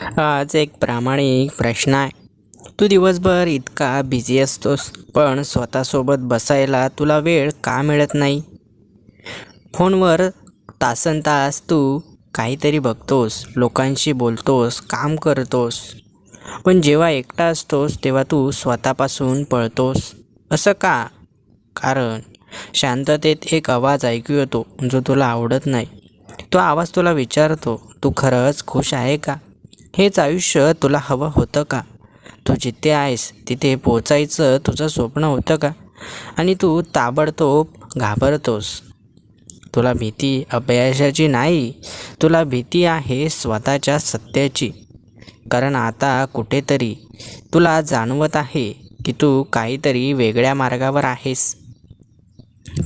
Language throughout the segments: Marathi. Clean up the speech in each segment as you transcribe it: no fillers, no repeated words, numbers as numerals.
आज एक प्रामाणिक प्रश्न आहे. तू दिवसभर इतका बिझी असतोस, पण स्वतःसोबत बसायला तुला वेळ का मिळत नाही? फोनवर तासनतास तू काहीतरी बघतोस, लोकांशी बोलतोस, काम करतोस. पण जेव्हा एकटा असतोस तेव्हा तू स्वतःपासून पळतोस. असं का? कारण शांततेत एक आवाज ऐकू येतो जो तुला आवडत नाही. तो आवाज तुला विचारतो, तू खरंच खुश आहे का? हेच आयुष्य तुला हवं होतं का? तू जिथे आहेस तिथे पोचायचं तुझं स्वप्न होतं का? आणि तू ताबडतोब घाबरतोस. तुला भीती अपयशाची नाही, तुला भीती आहे स्वतःच्या सत्याची. कारण आता कुठेतरी तुला जाणवत आहे की तू काहीतरी वेगळ्या मार्गावर आहेस.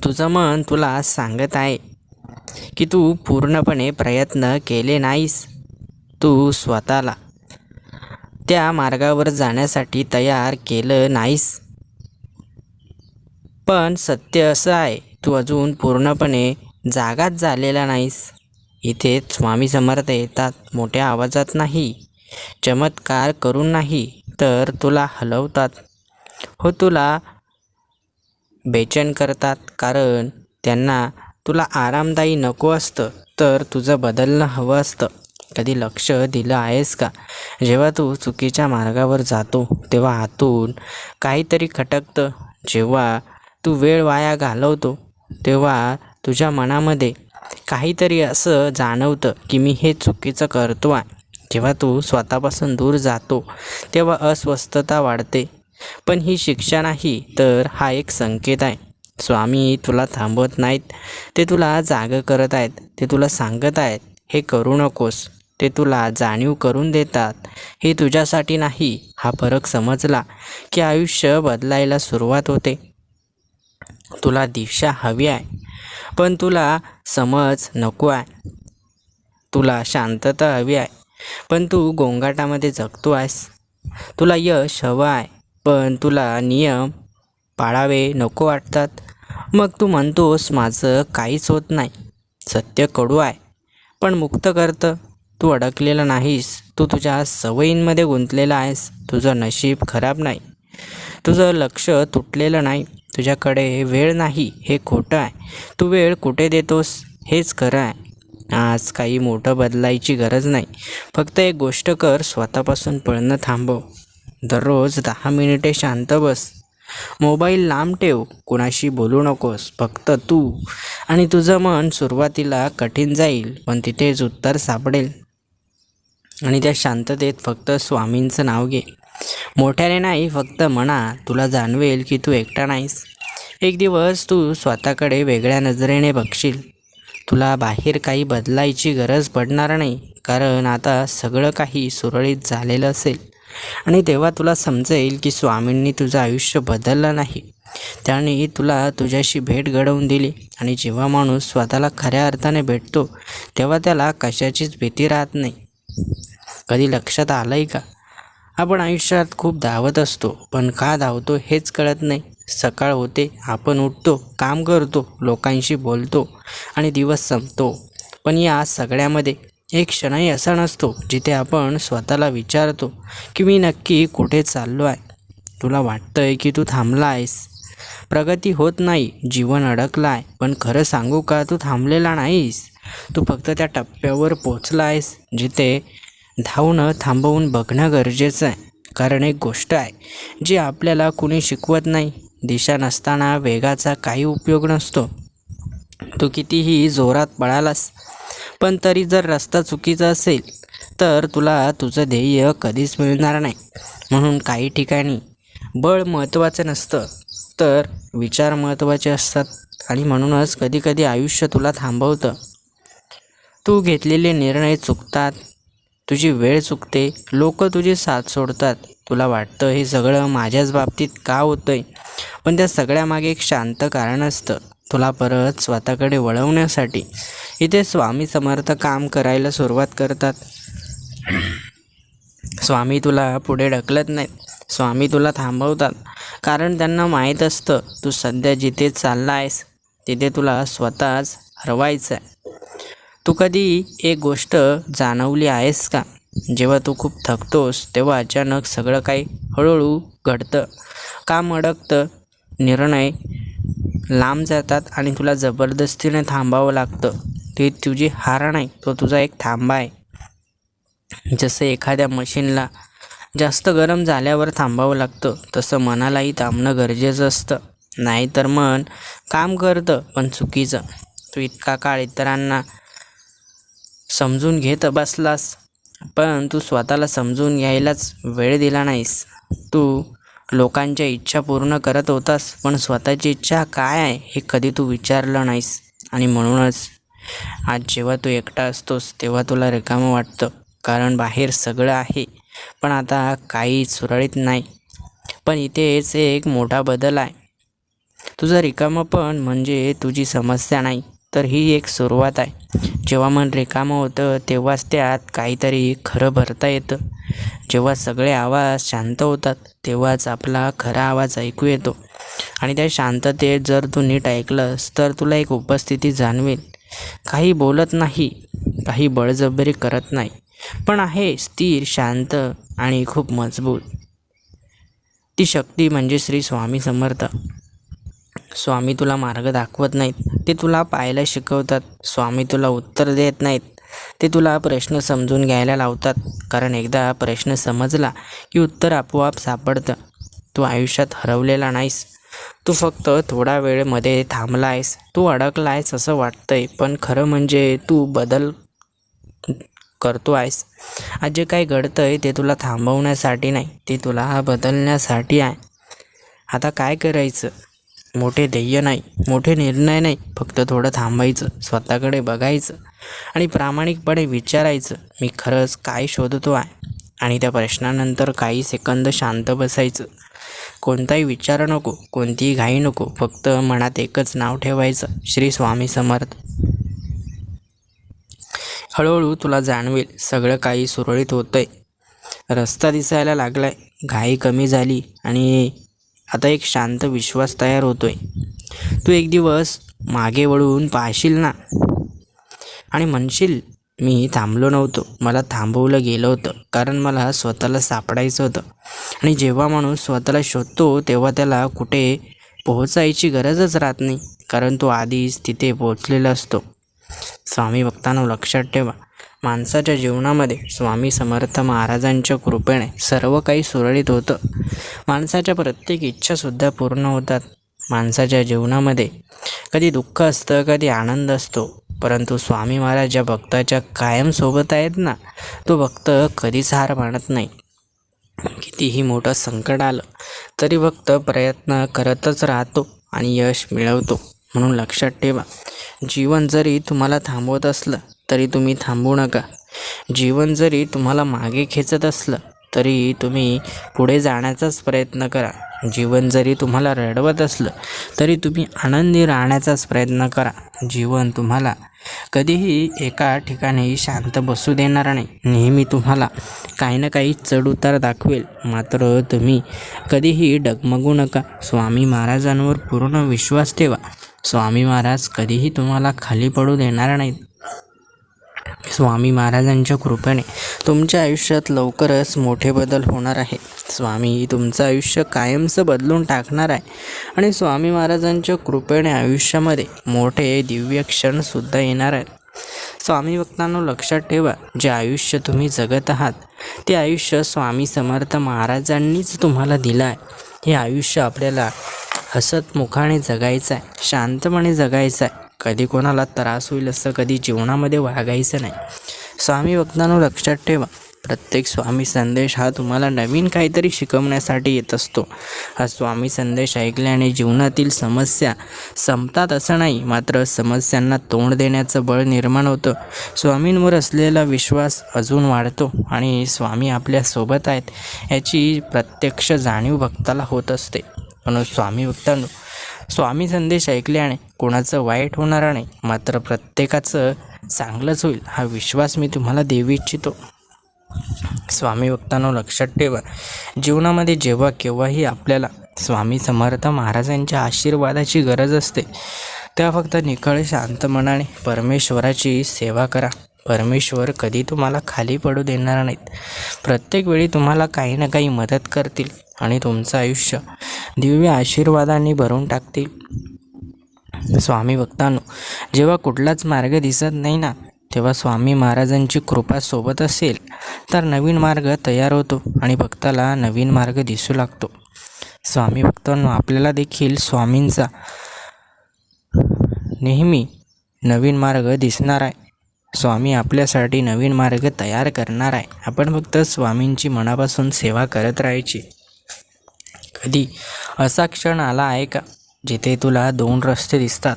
तुझं मन तुला सांगत आहे की तू पूर्णपणे प्रयत्न केले नाहीस. तू स्वतःला त्या मार्गावर जाण्यासाठी तयार केलं नाहीस. पण सत्य असं आहे, तू अजून पूर्णपणे जागाच झालेला नाहीस. इथेच स्वामी समर्थ येतात, मोठ्या आवाजात नाही, चमत्कार करून नाही, तर तुला हलवतात. हो, तुला बेचैन करतात. कारण त्यांना तुला आरामदायी नको असतं, तर तुझं बदलणं हवं असतं. कधी लक्ष दिलं आहेस का? जेव्हा तू चुकीच्या मार्गावर जातो तेव्हा आतून काहीतरी खटकतं. जेव्हा तू वेळ वाया घालवतो तेव्हा तुझ्या मनामध्ये काहीतरी असं जाणवतं की मी हे चुकीचं करतो आहे. जेव्हा तू स्वतःपासून दूर जातो तेव्हा अस्वस्थता वाढते. पण ही शिक्षा नाही, तर हा एक संकेत आहे. स्वामी तुला थांबवत नाहीत, ते तुला जागं करत आहेत. ते तुला सांगत आहेत हे करू नकोस. ते तुला जाणीव करून देतात, हे तुझ्यासाठी नाही. हा फरक समजला की आयुष्य बदलायला सुरुवात होते. तुला दिशा हवी आहे, पण तुला समज नको आहे. तुला शांतता हवी आहे, पण तू गोंगाटामध्ये जगतो आहेस. तुला यश हवं आहे, पण तुला नियम पाळावे नको वाटतात. मग तू म्हणतोस माझं काहीच होत नाही. सत्य कडू आहे, पण मुक्त करतं. तू अडकलेला नाहीस, तू तुझ्या सवयींमध्ये गुंतलेला आहेस. तुझं नशीब खराब नाही, तुझं लक्ष तुटलेलं नाही, तुझ्याकडे वेळ नाही हे खोटं आहे. तू वेळ कुठे देतोस हेच खरं आहे. आज काही मोठं बदलायची गरज नाही. फक्त एक गोष्ट कर, स्वतःपासून पळणं थांबव. दररोज 10 मिनिटे शांत बस. मोबाईल लांब ठेव, कुणाशी बोलू नकोस. फक्त तू आणि तुझं मन. सुरुवातीला कठीण जाईल, पण तिथेच उत्तर सापडेल. आणि त्या शांततेत फक्त स्वामींचं नाव घे. मोठ्याने नाही, फक्त म्हणा. तुला जाणवेल की तू एकटा नाहीस. एक दिवस तू स्वतःकडे वेगळ्या नजरेने बघशील. तुला बाहेर काही बदलायची गरज पडणार नाही, कारण आता सगळं काही सुरळीत झालेलं असेल. आणि तेव्हा तुला समजेल की स्वामींनी तुझं आयुष्य बदललं नाही, त्याने तुला तुझ्याशी भेट घडवून दिली. आणि जेव्हा माणूस स्वतःला खऱ्या अर्थाने भेटतो तेव्हा त्याला कशाचीच भीती राहत नाही. कधी लक्षात आलं आहे का, आपण आयुष्यात खूप धावत असतो, पण का धावतो हेच कळत नाही. सकाळ होते, आपण उठतो, काम करतो, लोकांशी बोलतो आणि दिवस संपतो. पण या सगळ्यामध्ये एक क्षणही असा नसतो जिथे आपण स्वतःला विचारतो की मी नक्की कुठे चाललो आहे. तुला वाटतं आहे की तू थांबला आहेस, प्रगती होत नाही, जीवन अडकलं आहे. पण खरं सांगू का, तू थांबलेला नाहीस. तू फक्त त्या टप्प्यावर पोचला आहेस जिथे धावणं थांबवून बघणं गरजेचं आहे. कारण एक गोष्ट आहे जी आपल्याला कुणी शिकवत नाही, दिशा नसताना वेगाचा काही उपयोग नसतो. तू कितीही जोरात पळालास, पण तरी जर रस्ता चुकीचा असेल तर तुला तुझं ध्येय कधीच मिळणार नाही. म्हणून काही ठिकाणी बळ महत्त्वाचं नसतं, तर विचार महत्त्वाचे असतात. आणि म्हणूनच कधीकधी आयुष्य तुला थांबवतं. तू घेतलेले निर्णय चुकतात, तुझी वेळ चुकते, लोक तुझी साथ सोडतात. तुला वाटतं हे सगळं माझ्याच बाबतीत का होतंय, पण त्या सगळ्यामागे एक शांत कारण असतं, तुला परत स्वतःकडे वळवण्यासाठी. इथे स्वामी समर्थ काम करायला सुरुवात करतात. स्वामी तुला पुढे ढकलत नाहीत, स्वामी तुला थांबवतात. कारण त्यांना माहीत असतं तू सध्या जिथे चालला आहेस तिथे तुला स्वतःच हरवायचं आहे. तू कधी एक गोष्ट जाणवली आहेस का, जेव्हा तू खूप थकतोस तेव्हा अचानक सगळं काही हळूहळू घडतं, काम अडकतं, निर्णय लांब जातात आणि तुला जबरदस्तीने थांबावं लागतं. ती तुझी हार नाही, तो तुझा एक थांबा आहे. जसं एखाद्या मशीनला जास्त गरम झाल्यावर थांबावं लागतं, तसं मनालाही थांबणं गरजेचं असतं. नाहीतर मन काम करतं पण चुकीचं. तू इतका काळ इतरांना समजून घेत बसलास, पण तू स्वतःला समजून घ्यायलाच वेळ दिला नाहीस. तू लोकांच्या इच्छा पूर्ण करत होतास, पण स्वतःची इच्छा काय आहे हे कधी तू विचारलं नाहीस. आणि म्हणूनच आज जेव्हा तू एकटा असतोस तेव्हा तुला रिकामं वाटतं, कारण बाहेर सगळं आहे पण आता काही सुरळीत नाही. पण इथेच एक मोठा बदल आहे. तुझं रिकामंपण म्हणजे तुझी समस्या नाही, तर ही एक सुरुवात आहे. जेव्हा मन रिकामं होतं तेव्हाच त्यात काहीतरी खरं भरता येतं. जेव्हा सगळे आवाज शांत होतात तेव्हाच आपला खरा आवाज ऐकू येतो. आणि त्या शांततेत जर तू नीट ऐकलंस तर तुला एक उपस्थिती जाणवेल. काही बोलत नाही, काही बळजबरी करत नाही, पण आहे स्थिर, शांत आणि खूप मजबूत. ती शक्ती म्हणजे श्री स्वामी समर्थ. स्वामी तुला मार्ग दाखवत नाहीत, ते तुला पाहायला शिकवतात. स्वामी तुला उत्तर देत नाहीत, ते तुला प्रश्न समजून घ्यायला लावतात. कारण एकदा प्रश्न समजला की उत्तर आपोआप सापडतं. तू आयुष्यात हरवलेला नाहीस, तू फक्त थोडा वेळमध्ये थांबला आहेस. तू अडकला आहेस असं वाटतंय, पण खरं म्हणजे तू बदल करतो आहेस. आज जे काही घडतंय ते तुला थांबवण्यासाठी नाही, ते तुला बदलण्यासाठी आहे. आता काय करायचं? मोठे ध्येय नाही, मोठे निर्णय नाही, फक्त थोडं थांबायचं, स्वतःकडे बघायचं आणि प्रामाणिकपणे विचारायचं, मी खरंच काय शोधतो आहे. आणि त्या प्रश्नानंतर काही सेकंद शांत बसायचं. कोणताही विचार नको, कोणतीही घाई नको, फक्त मनात एकच नाव ठेवायचं, श्री स्वामी समर्थ. हळूहळू तुला जाणवेल सगळं काही सुरळीत होतंय. रस्ता दिसायला लागलाय, घाई कमी झाली आणि आता एक शांत विश्वास तयार होतोय. तू एक दिवस मागे वळून पाहशील ना आणि म्हणशील, मी थांबलो नव्हतो, मला थांबवलं गेलं होतं, कारण मला स्वतःला सापडायचं होतं. आणि जेव्हा माणूस स्वतःला शोधतो तेव्हा त्याला कुठे पोहोचायची गरजच राहत नाही, कारण तो आधीच तिथे पोहोचलेला असतो. स्वामी भक्तांनो, लक्षात ठेवा, माणसाच्या जीवनामध्ये स्वामी समर्थ महाराजांच्या कृपेने सर्व काही सुरळीत होतं. माणसाच्या प्रत्येक इच्छासुद्धा पूर्ण होतात. माणसाच्या जीवनामध्ये कधी दुःख असतं, कधी आनंद असतो, परंतु स्वामी महाराज ज्या भक्ताच्या कायम सोबत आहेत ना, तो भक्त कधीच हार मानत नाही. कितीही मोठं संकट आलं तरी भक्त प्रयत्न करतच राहतो आणि यश मिळवतो. म्हणून लक्षात ठेवा, जीवन जरी तुम्हाला थांबवत असलं तरी तुम्ही थांबू नका. जीवन जरी तुम्हाला मागे खेचत असलं तरी तुम्ही पुढे जाण्याचाच प्रयत्न करा. जीवन जरी तुम्हाला रडवत असलं तरी तुम्ही आनंदी राहण्याचाच प्रयत्न करा. जीवन तुम्हाला कधीही एका ठिकाणी शांत बसू देणार नाही. नेहमी तुम्हाला काही ना काही चढउतार दाखवेल. मात्र तुम्ही कधीही डगमगू नका. स्वामी महाराजांवर पूर्ण विश्वास ठेवा. स्वामी महाराज कधीही तुम्हाला खाली पडू देणार नाहीत. स्वामी महाराजांच्या कृपेने तुमच्या आयुष्यात लवकरच मोठे बदल होणार आहे. स्वामी तुमचं आयुष्य कायमचं बदलून टाकणार आहे आणि स्वामी महाराजांच्या कृपेने आयुष्यामध्ये मोठे दिव्य क्षणसुद्धा येणार आहेत. स्वामी भक्तांनो, लक्षात ठेवा, जे आयुष्य तुम्ही जगत आहात ते आयुष्य स्वामी समर्थ महाराजांनीच तुम्हाला दिलं आहे. हे आयुष्य आपल्याला हसत मुखाने जगायचं आहे, शांतपणे जगायचं आहे. कधी कोणाला त्रास होईल असं कधी जीवनामध्ये वागायचं नाही. स्वामी भक्तांनो, लक्षात ठेवा, प्रत्येक स्वामी संदेश हा तुम्हाला नवीन काहीतरी शिकवण्यासाठी येत असतो. हा स्वामी संदेश ऐकल्याने जीवनातील समस्या संपतात असं नाही, मात्र समस्यांना तोंड देण्याचं बळ निर्माण होतं. स्वामींवर असलेला विश्वास अजून वाढतो आणि स्वामी आपल्यासोबत आहेत याची प्रत्यक्ष जाणीव भक्ताला होत असते. म्हणून स्वामी भक्तांनो, स्वामी संदेश ऐकल्याने कोणाचं वाईट होणार नाही, मात्र प्रत्येकाचं चांगलंच होईल हा विश्वास मी तुम्हाला देऊ इच्छितो. स्वामी भक्तांनो, लक्षात ठेवा, जीवनामध्ये जेव्हा केव्हाही आपल्याला स्वामी समर्थ महाराजांच्या आशीर्वादाची गरज असते तेव्हा फक्त निखळ शांत मनाने परमेश्वराची सेवा करा. परमेश्वर कधी तुम्हाला खाली पडू देणार नाहीत. प्रत्येक वेळी तुम्हाला काही ना काही मदत करतील आणि तुमचं आयुष्य दिव्य आशीर्वादाने भरून टाकतील. स्वामी भक्तांनो, जेव्हा कुठलाच मार्ग दिसत नाही ना, तेव्हा स्वामी महाराजांची कृपा सोबत असेल तर नवीन मार्ग तयार होतो आणि भक्ताला नवीन मार्ग दिसू लागतो. स्वामी भक्तांनो, आपल्याला देखील स्वामींचा नेहमी नवीन मार्ग दिसणार आहे. स्वामी आपल्यासाठी नवीन मार्ग तयार करणार आहे. आपण फक्त स्वामींची मनापासून सेवा करत राहायची. कधी असा क्षण आला आहे का जिथे तुला दोन रस्ते दिसतात,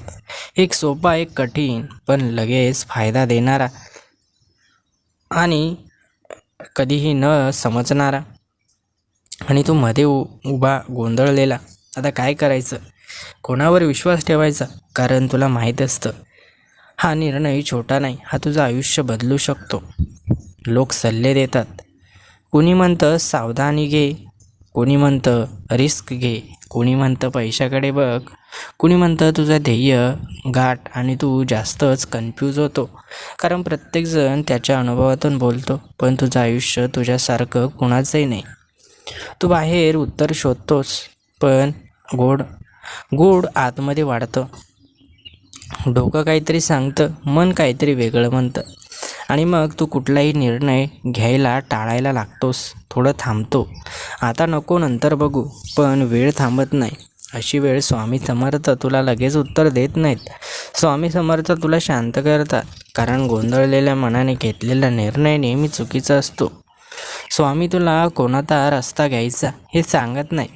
एक सोपा एक कठीण पण लगेच फायदा देणारा आणि कधीही न समजणारा, आणि तू मध्ये उभा गोंधळलेला. आता काय करायचं, कोणावर विश्वास ठेवायचा? कारण तुला माहीत असतं हा निर्णय छोटा नाही, हा तुझं आयुष्य बदलू शकतो. लोक सल्ले देतात, कोणी म्हणतं सावधानी घे, कोणी म्हणतं रिस्क घे, कोणी म्हणतं पैशाकडे बघ, कोणी म्हणतं तुझं ध्येय गाठ, आणि तू जास्तच कन्फ्यूज होतो. कारण प्रत्येकजण त्याच्या अनुभवातून बोलतो, पण तुझं आयुष्य तुझ्यासारखं कुणाचंही नाही. तू बाहेर उत्तर शोधतोस, पण गोड आतमध्ये वाढतं. डोकं काहीतरी सांगतं, मन काहीतरी वेगळं म्हणतं, आणि मग तू कुठलाही निर्णय घ्यायला टाळायला लागतोस. थोडं थांबतो, आता नको नंतर बघू, पण वेळ थांबत नाही. अशी वेळ स्वामी समर्थ तुला लगेच उत्तर देत नाहीत. स्वामी समर्थ तुला शांत करतात, कारण गोंधळलेल्या मनाने घेतलेला निर्णय नेहमी चुकीचा असतो. स्वामी तुला कोणता रस्ता घ्यायचा हे सांगत नाही,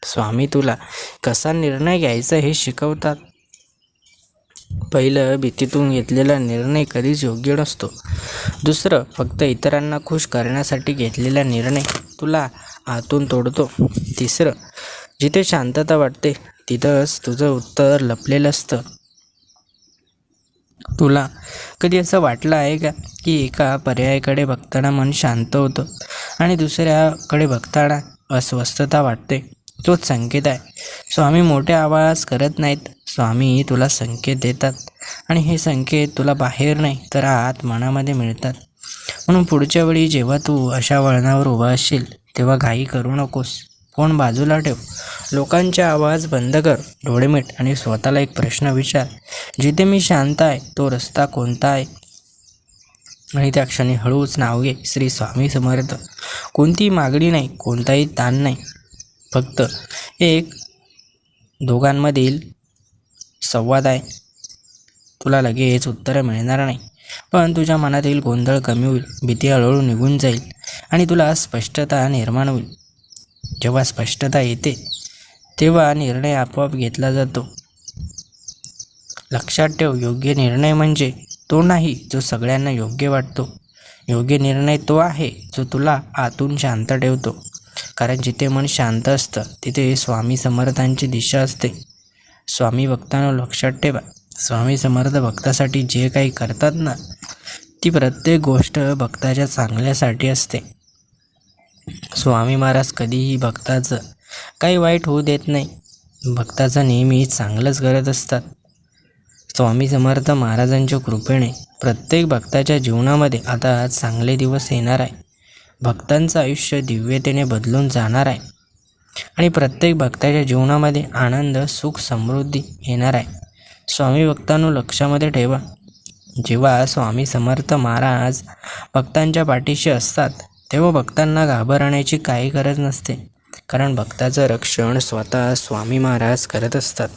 स्वामी तुला कसा निर्णय घ्यायचा हे शिकवतात. पहिलं, भीतीतून घेतलेला निर्णय कधीच योग्य नसतो. दुसरं, फक्त इतरांना खुश करण्यासाठी घेतलेला निर्णय तुला आतून तोडतो. तिसरं, जिथे शांतता वाटते तिथंच तुझं उत्तर लपलेलं असतं. तुला कधी असं वाटलं आहे का की एका पर्यायाकडे बघताना मन शांत होतं आणि दुसऱ्याकडे बघताना अस्वस्थता वाटते? तोच संकेत आहे. स्वामी मोठे आवाज करत नाहीत, स्वामी तुला संकेत देतात, आणि हे संकेत तुला बाहेर नाही तर आत मनामध्ये मिळतात. म्हणून पुढच्या वेळी जेव्हा तू अशा वळणावर उभा असशील तेव्हा घाई करू नकोस. फोन बाजूला ठेव, लोकांचे आवाज बंद कर, डोळे मिट आणि स्वतःला एक प्रश्न विचार, जिथे मी शांत आहे तो रस्ता कोणता आहे? आणि त्या क्षणी हळूच नाव घे, श्री स्वामी समर्थ. कोणतीही मागणी नाही, कोणताही ताण नाही, फक्त एक दोघांमधील संवाद आहे. तुला लगेच उत्तरं मिळणार नाही, पण तुझ्या मनातील गोंधळ कमी होईल, भीती हळूहळू निघून जाईल आणि तुला स्पष्टता निर्माण होईल. जेव्हा स्पष्टता येते तेव्हा निर्णय आपोआप घेतला जातो. लक्षात ठेव, योग्य निर्णय म्हणजे तो नाही जो सगळ्यांना योग्य वाटतो. योग्य निर्णय तो आहे जो तुला आतून शांत ठेवतो. कारण जिथे मन शांत असतं तिथे स्वामी समर्थांची दिशा असते. स्वामी भक्तांनो, लक्षात ठेवा, स्वामी समर्थ भक्तासाठी जे काही करतात ना, ती प्रत्येक गोष्ट भक्ताच्या चांगल्यासाठी असते. स्वामी महाराज कधीही भक्ताचं काही वाईट होऊ देत नाही, भक्ताचं नेहमी चांगलंच करत असतात. स्वामी समर्थ महाराजांच्या कृपेने प्रत्येक भक्ताच्या जीवनामध्ये आता चांगले दिवस येणार आहे. भक्तांचं आयुष्य दिव्यतेने बदलून जाणार आहे आणि प्रत्येक भक्ताच्या जीवनामध्ये आनंद, सुख, समृद्धी येणार आहे. स्वामी भक्तांनो, लक्षामध्ये ठेवा, जेव्हा स्वामी समर्थ महाराज भक्तांच्या पाठीशी असतात तेव्हा भक्तांना घाबरण्याची काही गरज नसते, कारण भक्ताचं रक्षण स्वतः स्वामी महाराज करत असतात.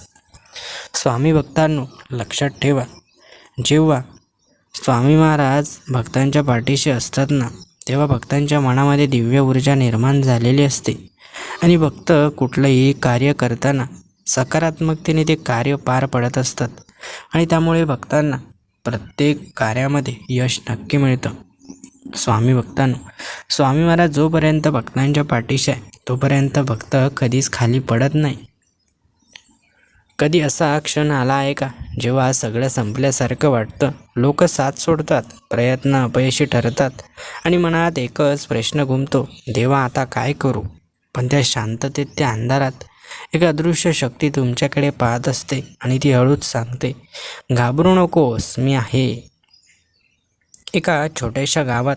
स्वामी भक्तांनो, लक्षात ठेवा, जेव्हा स्वामी महाराज भक्तांच्या पाठीशी असतात ना, तेव्हा भक्तांच्या मनामध्ये दिव्य ऊर्जा निर्माण झालेली असते आणि भक्त कुठलंही कार्य करताना सकारात्मकतेने ते कार्य पार पडत असतात आणि त्यामुळे भक्तांना प्रत्येक कार्यामध्ये यश नक्की मिळतं. स्वामी भक्तांनो, स्वामी महाराज जोपर्यंत भक्तांच्या पाठीशी आहे तोपर्यंत भक्त कधीच खाली पडत नाही. कधी असा क्षण आला आहे का जेव्हा सगळं संपल्यासारखं वाटतं, लोक साथ सोडतात, प्रयत्न अपयशी ठरतात आणि मनात एकच प्रश्न घुमतो, देवा आता काय करू? पण त्या शांततेत, त्या अंधारात एक अदृश्य शक्ती तुमच्याकडे पाहत असते आणि ती हळूच सांगते, घाबरू नकोस, मी आहे. एका छोट्याशा गावात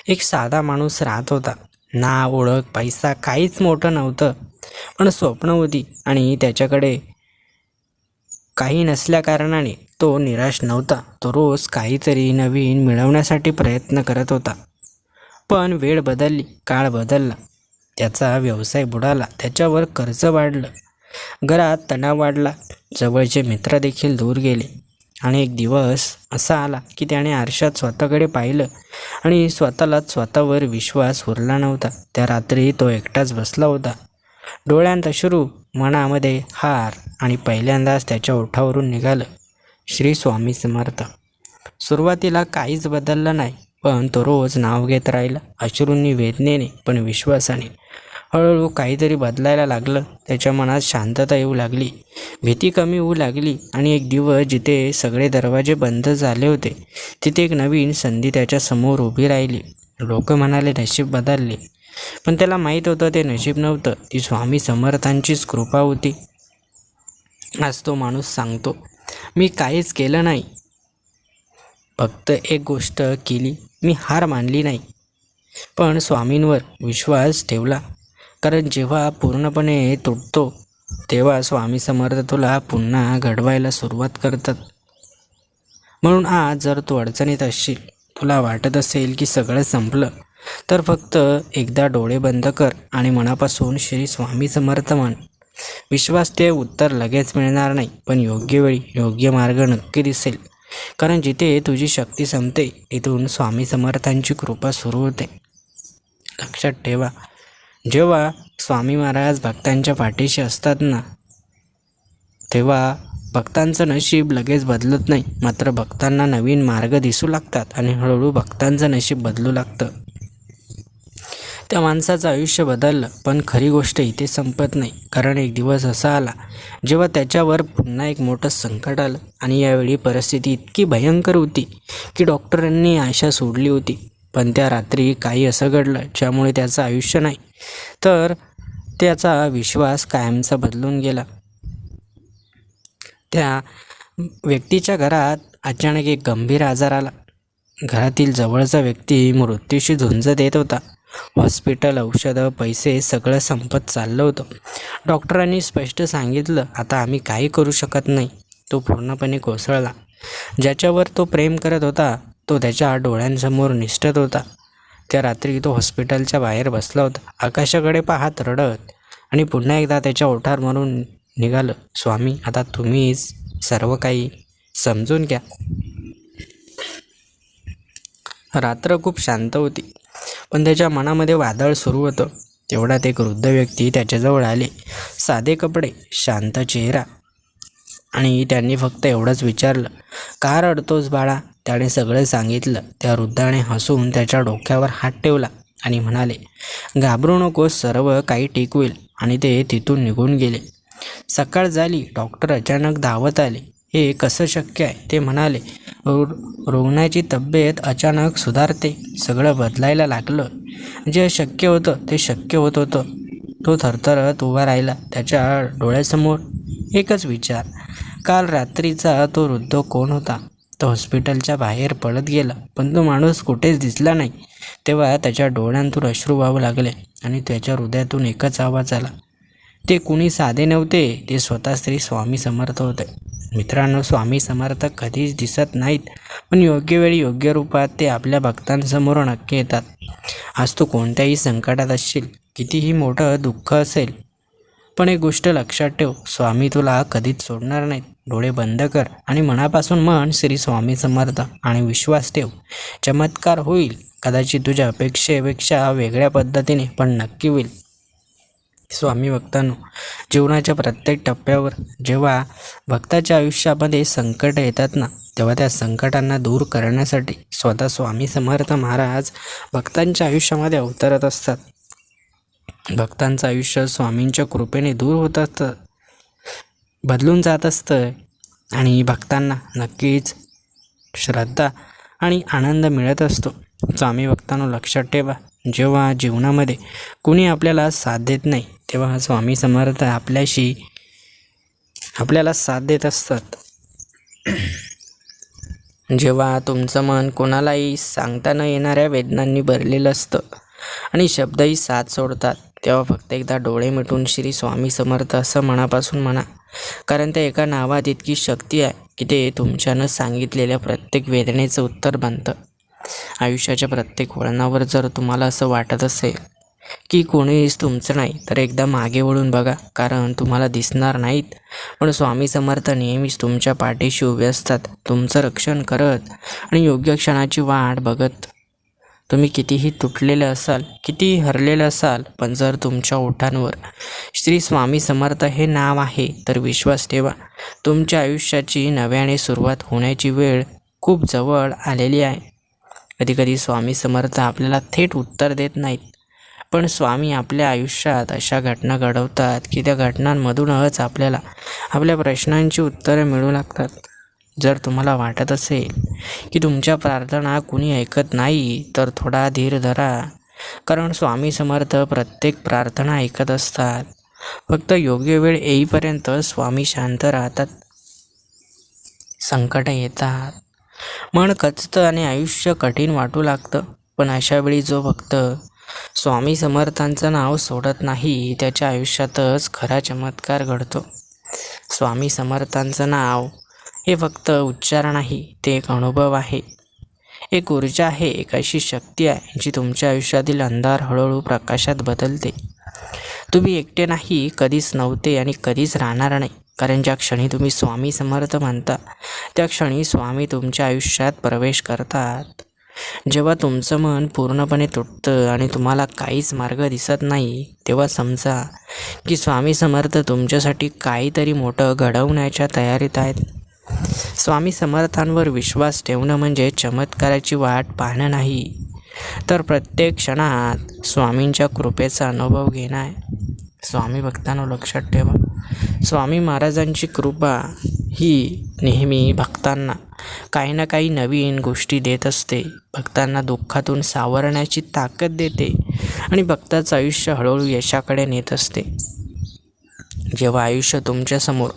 एक साधा माणूस राहत होता. ना ओळख, पैसा काहीच मोठं नव्हतं, पण स्वप्न होती आणि त्याच्याकडे काही नसल्याकारणाने तो निराश नव्हता. तो रोज काहीतरी नवीन मिळवण्यासाठी प्रयत्न करत होता. पण वेळ बदलली, काळ बदलला, त्याचा व्यवसाय बुडाला, त्याच्यावर कर्ज वाढलं, घरात तणाव वाढला, जवळचे मित्र देखील दूर गेले. आणि एक दिवस असा आला की त्याने आरशात स्वतःकडे पाहिलं आणि स्वतःलाच स्वतःवर विश्वास उरला नव्हता. त्या रात्री तो एकटाच बसला होता, डोळ्यांत अश्रू, मनामध्ये हार, आणि पहिल्यांदाच त्याच्या ओठावरून निघालं, श्री स्वामी समर्थ. सुरुवातीला काहीच बदललं नाही, पण तो रोज नाव घेत राहिला, अश्रूंनी, वेदनेने, पण विश्वासाने. हळूहळू काहीतरी बदलायला लागलं. त्याच्या मनात शांतता येऊ लागली, भीती कमी होऊ लागली, आणि एक दिवस जिथे सगळे दरवाजे बंद झाले होते, तिथे एक नवीन संधी त्याच्या समोर उभी राहिली. लोक म्हणाले नशीब बदलले, पण त्याला माहीत होतं ते नशीब नव्हतं, ती स्वामी समर्थांचीच कृपा होती. आज तो माणूस सांगतो, मी काहीच केलं नाही, फक्त एक गोष्ट केली, मी हार मानली नाही, पण स्वामींवर विश्वास ठेवला. कारण जेव्हा पूर्णपणे तुटतो तेव्हा स्वामी समर्थ तुला पुन्हा घडवायला सुरुवात करतात. म्हणून आज जर तू अडचणीत असशील, तुला वाटत असेल की सगळं संपलं, तर फक्त एकदा डोळे बंद कर आणि मनापासून श्री स्वामी समर्थ म्हण. विश्वास ठेव, उत्तर लगेच मिळणार नाही, पण योग्य वेळी योग्य मार्ग नक्की दिसेल. कारण जिथे तुझी शक्ती संपते, तिथून स्वामी समर्थांची कृपा सुरू होते. लक्षात ठेवा, जेव्हा स्वामी महाराज भक्तांच्या पाठीशी असतात ना, तेव्हा भक्तांचं नशीब लगेच बदलत नाही, मात्र भक्तांना नवीन मार्ग दिसू लागतात आणि हळूहळू भक्तांचं नशीब बदलू लागतं. त्या माणसाचं आयुष्य बदललं, पण खरी गोष्ट इथे संपत नाही. कारण एक दिवस असा आला जेव्हा त्याच्यावर पुन्हा एक मोठं संकट आलं, आणि यावेळी परिस्थिती इतकी भयंकर होती की डॉक्टरांनी आशा सोडली होती. पण त्या रात्री काही असं घडलं ज्यामुळे त्याचं आयुष्य नाही, तर त्याचा विश्वास कायमचा बदलून गेला. त्या व्यक्तीच्या घरात अचानक एक गंभीर आजार आला. घरातील जवळचा व्यक्ती मृत्यूशी झुंज देत होता. हॉस्पिटल, औषधं, पैसे सगळं संपत चाललं होतं. डॉक्टरांनी स्पष्ट सांगितलं, आता आम्ही काही करू शकत नाही. तो पूर्णपणे कोसळला. ज्याच्यावर तो प्रेम करत होता तो त्याच्या डोळ्यांसमोर निसटत होता. त्या रात्री तो हॉस्पिटलच्या बाहेर बसला होता, आकाशाकडे पाहत, रडत, आणि पुन्हा एकदा त्याच्या ओठार म्हणून निघालं, स्वामी, आता तुम्हीच सर्व काही समजून घ्या. रात्र खूप शांत होती, पण त्याच्या मनामध्ये वादळ सुरू होतं. तेवढ्यात एक वृद्ध व्यक्ती त्याच्याजवळ आले. साधे कपडे, शांत चेहरा, आणि त्यांनी फक्त एवढंच विचारलं, का रडतोस बाळा? त्याने सगळं सांगितलं. त्या वृद्धाने हसून त्याच्या डोक्यावर हात ठेवला आणि म्हणाले, घाबरू नकोस, सर्व काही ठीक होईल. आणि ते तिथून निघून गेले. सकाळ झाली. डॉक्टर अचानक धावत आले. हे कसं शक्य आहे? ते म्हणाले, रुग्णाची तब्येत अचानक सुधारते. सगळं बदलायला लागलं. जे शक्य होतं ते शक्य होत होतं. तो थरथरत उभा राहिला. त्याच्या डोळ्यासमोर एकच विचार, काल रात्रीचा तो वृद्ध कोण होता? तो हॉस्पिटलच्या बाहेर पळत गेला, पण तो माणूस कुठेच दिसला नाही. तेव्हा त्याच्या डोळ्यांतून अश्रू वाहू लागले आणि त्याच्या हृदयातून एकच आवाज आला, ते कुणी साधे नव्हते, ते स्वतः श्री स्वामी समर्थ होते. मित्रांनो, स्वामी समर्थ कधीच दिसत नाहीत, पण योग्य वेळी योग्य रूपात ते आपल्या भक्तांसमोर नक्की येतात. आज तू कोणत्याही संकटात असशील, कितीही मोठं दुःख असेल, पण एक गोष्ट लक्षात ठेव, स्वामी तुला कधीच सोडणार नाहीत. डोळे बंद कर आणि मनापासून म्हण, श्री स्वामी समर्थ, आणि विश्वास ठेव, चमत्कार होईल. कदाचित तुझ्या अपेक्षेपेक्षा वेगळ्या पद्धतीने, पण नक्की होईल. स्वामी भक्तांनो, जीवनाच्या प्रत्येक टप्प्यावर जेव्हा भक्ताच्या आयुष्यामध्ये संकट येतात ना, तेव्हा त्या संकटांना दूर करण्यासाठी स्वतः स्वामी समर्थ महाराज भक्तांच्या आयुष्यामध्ये अवतरत असतात. भक्तांचं आयुष्य स्वामींच्या कृपेने दूर होत असतं, बदलून जात असतं, आणि भक्तांना नक्कीच श्रद्धा आणि आनंद मिळत असतो. स्वामी भक्तांनो, लक्षात ठेवा, जेव्हा जीवनामध्ये कुणी आपल्याला साथ देत नाही, तेव्हा स्वामी समर्थ आपल्याला साथ देत असतात. जेव्हा तुमचं मन कोणालाही सांगता न येणाऱ्या वेदनांनी भरलेलं असतं आणि शब्दही साथ सोडतात, तेव्हा फक्त एकदा डोळे मिटून श्री स्वामी समर्थ असं मनापासून म्हणा. कारण त्या एका नावात इतकी शक्ती आहे की ते तुमच्यानं सांगितलेल्या प्रत्येक वेदनेचं उत्तर बनतं. आयुष्याच्या प्रत्येक वळणावर जर तुम्हाला असं वाटत असेल की कोणीच तुमचं नाही, तर एकदा मागे वळून बघा. कारण तुम्हाला दिसणार नाहीत, पण स्वामी समर्थ नेहमीच तुमच्या पाठीशी उभे असतात, तुमचं रक्षण करत आणि योग्य क्षणाची वाट बघत. तुम्ही कितीही तुटलेले असाल, कितीही हरलेले असाल, पण जर तुमच्या ओठांवर श्री स्वामी समर्थ हे नाव आहे, तर विश्वास ठेवा, तुमच्या आयुष्याची नव्याने सुरुवात होण्याची वेळ खूप जवळ आलेली आहे. कधीकधी स्वामी समर्थ आपल्याला थेट उत्तर देत नाहीत, पण स्वामी आपल्या आयुष्यात अशा घटना घडवतात की त्या घटनांमधूनच आपल्याला आपल्या प्रश्नांची उत्तरं मिळू लागतात. जर तुम्हाला वाटत असेल की तुमच्या प्रार्थना कुणी ऐकत नाही, तर थोडा धीर धरा. कारण स्वामी समर्थ प्रत्येक प्रार्थना ऐकत असतात. फक्त योग्य वेळ येईपर्यंत स्वामी शांत राहतात. संकट येतात, मन खचतं आणि आयुष्य कठीण वाटू लागतं, पण अशावेळी जो भक्त स्वामी समर्थांचं नाव सोडत नाही, त्याच्या आयुष्यातच खरा चमत्कार घडतो. स्वामी समर्थांचं नाव हे फक्त उच्चार नाही, ते एक अनुभव आहे, एक ऊर्जा आहे, एक अशी शक्ती आहे जी तुमच्या आयुष्यातील अंधार हळूहळू प्रकाशात बदलते. तुम्ही एकटे नाही, कधीच नव्हते आणि कधीच राहणार नाही. कारण ज्या क्षणी तुम्ही स्वामी समर्थ म्हणता, त्या क्षणी स्वामी तुमच्या आयुष्यात प्रवेश करतात. जेव्हा तुमचं मन पूर्णपणे तुटतं आणि तुम्हाला काहीच मार्ग दिसत नाही, तेव्हा समजा की स्वामी समर्थ तुमच्यासाठी काहीतरी मोठं घडवण्याच्या तयारीत आहेत. स्वामी समर्थांवर विश्वास ठेवणं म्हणजे चमत्काराची वाट पाहणं नाही, तर प्रत्येक क्षणात स्वामींच्या कृपेचा अनुभव घेणं आहे. स्वामी भक्तांनो, लक्षात ठेवा, स्वामी महाराजांची कृपा ही नेहमी भक्तांना काही ना काही नवीन गोष्टी देत असते, भक्तांना दुःखातून सावरण्याची ताकद देते आणि भक्ताचं आयुष्य हळूहळू यशाकडे नेत असते. जेव्हा आयुष्य तुमच्यासमोर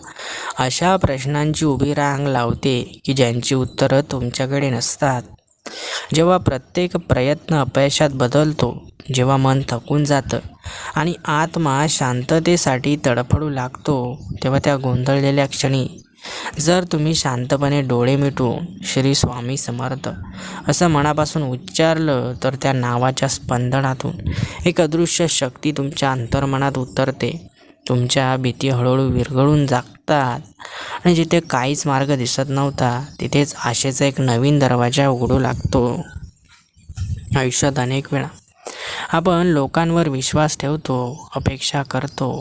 अशा प्रश्नांची उभी रांग लावते की ज्यांची उत्तरं तुमच्याकडे नसतात, जेव्हा प्रत्येक प्रयत्न अपयशात बदलतो, जेव्हा मन थकून जातं आणि आत्मा शांततेसाठी तडफडू लागतो, तेव्हा त्या गोंधळलेल्या क्षणी जर तुम्ही शांतपणे डोळे मिटून श्री स्वामी समर्थ असं मनापासून उच्चारलं, तर त्या नावाच्या स्पंदनातून एक अदृश्य शक्ती तुमच्या अंतर्मनात उतरते. तुमच्या भीती हळूहळू विरघळून जागतात आणि जिथे काहीच मार्ग दिसत नव्हता, तिथेच आशेचा एक नवीन दरवाजा उघडू लागतो. आयुष्यात अनेक वेळा आपण लोकांवर विश्वास ठेवतो, अपेक्षा करतो,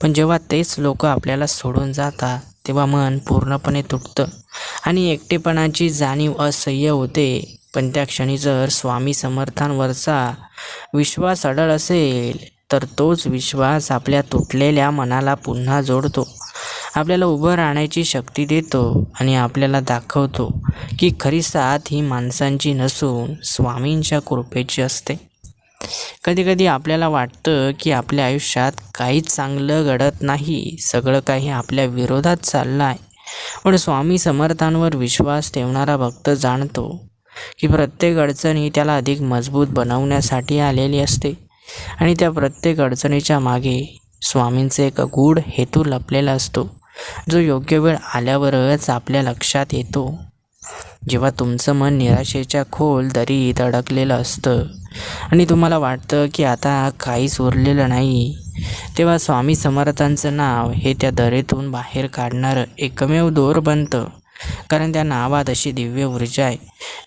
पण जेव्हा तेच लोक आपल्याला सोडून जातात, तेव्हा मन पूर्णपणे तुटतं आणि एकटेपणाची जाणीव असह्य होते. पण त्या क्षणी जर स्वामी समर्थांवरचा विश्वास अढळ असेल, तर तोच विश्वास आपल्या तुटलेल्या मनाला पुन्हा जोडतो, आपल्याला उभं राहण्याची शक्ती देतो आणि आपल्याला दाखवतो की खरी साथ ही माणसांची नसून स्वामींच्या कृपेची असते. कधीकधी आपल्याला वाटतं की आपल्या आयुष्यात काहीच चांगलं घडत नाही, सगळं काही आपल्या विरोधात चाललं आहे. पण स्वामी समर्थांवर विश्वास ठेवणारा भक्त जाणतो की प्रत्येक अडचण ही त्याला अधिक मजबूत बनवण्यासाठी आलेली असते आणि त्या प्रत्येक अडचणीच्या मागे स्वामींचे एक गूढ हेतू लपलेला असतो, जो योग्य वेळ आल्यावरच आपल्या लक्षात येतो. जेव्हा तुमचं मन निराशेच्या खोल दरीत अडकलेलं असतं आणि तुम्हाला वाटतं की आता काहीच उरलेलं नाही, तेव्हा स्वामी समर्थांचं नाव हे त्या दरीतून बाहेर काढणारं एकमेव दोर बनतं. कारण त्या नावात अशी दिव्य ऊर्जा आहे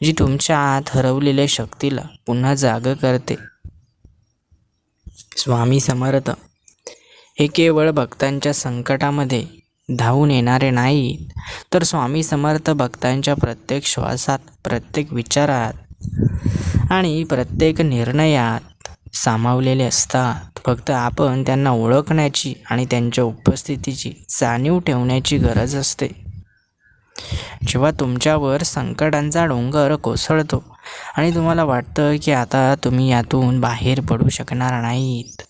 जी तुमच्या आत हरवलेल्या शक्तीला पुन्हा जागं करते. स्वामी समर्थ हे केवळ भक्तांच्या संकटामध्ये धावून येणारे नाहीत, तर स्वामी समर्थ भक्तांच्या प्रत्येक श्वासात, प्रत्येक विचारात आणि प्रत्येक निर्णयात सामावलेले असतात. फक्त आपण त्यांना ओळखण्याची आणि त्यांच्या उपस्थितीची जाणीव ठेवण्याची गरज असते. जेव्हा तुमच्यावर संकटांचा डोंगर कोसळतो आणि तुम्हाला वाटतं की आता तुम्ही यातून बाहेर पडू शकणार नाहीत,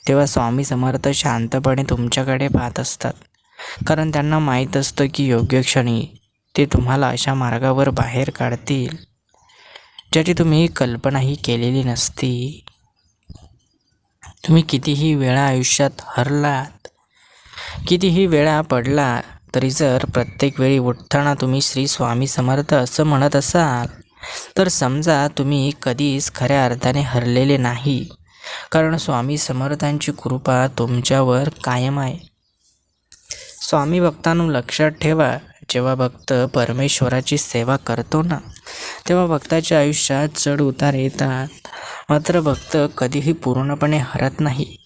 तेव्हा स्वामी समर्थ शांतपणे तुमच्याकडे पाहत असतात. कारण त्यांना माहीत असतं की योग्य क्षणी ते तुम्हाला अशा मार्गावर बाहेर काढतील ज्याची तुम्ही कल्पनाही केलेली नसती. तुम्ही कितीही वेळा आयुष्यात हरलात, कितीही वेळा पडला, तरी जर प्रत्येक वेळी उठताना तुम्ही श्री स्वामी समर्थ असं म्हणत असाल तर समजा तुम्ही कधीच खऱ्या अर्थाने हरलेले नाही, कारण स्वामी समर्थांची कृपा तुमच्यावर कायम आहे. स्वामी भक्तांनो, लक्षात ठेवा, जेव्हा भक्त परमेश्वराची सेवा करतो ना, तेव्हा भक्ताच्या आयुष्यात चढ उतार येतात, मात्र भक्त कधीही पूर्णपणे हरत नाही.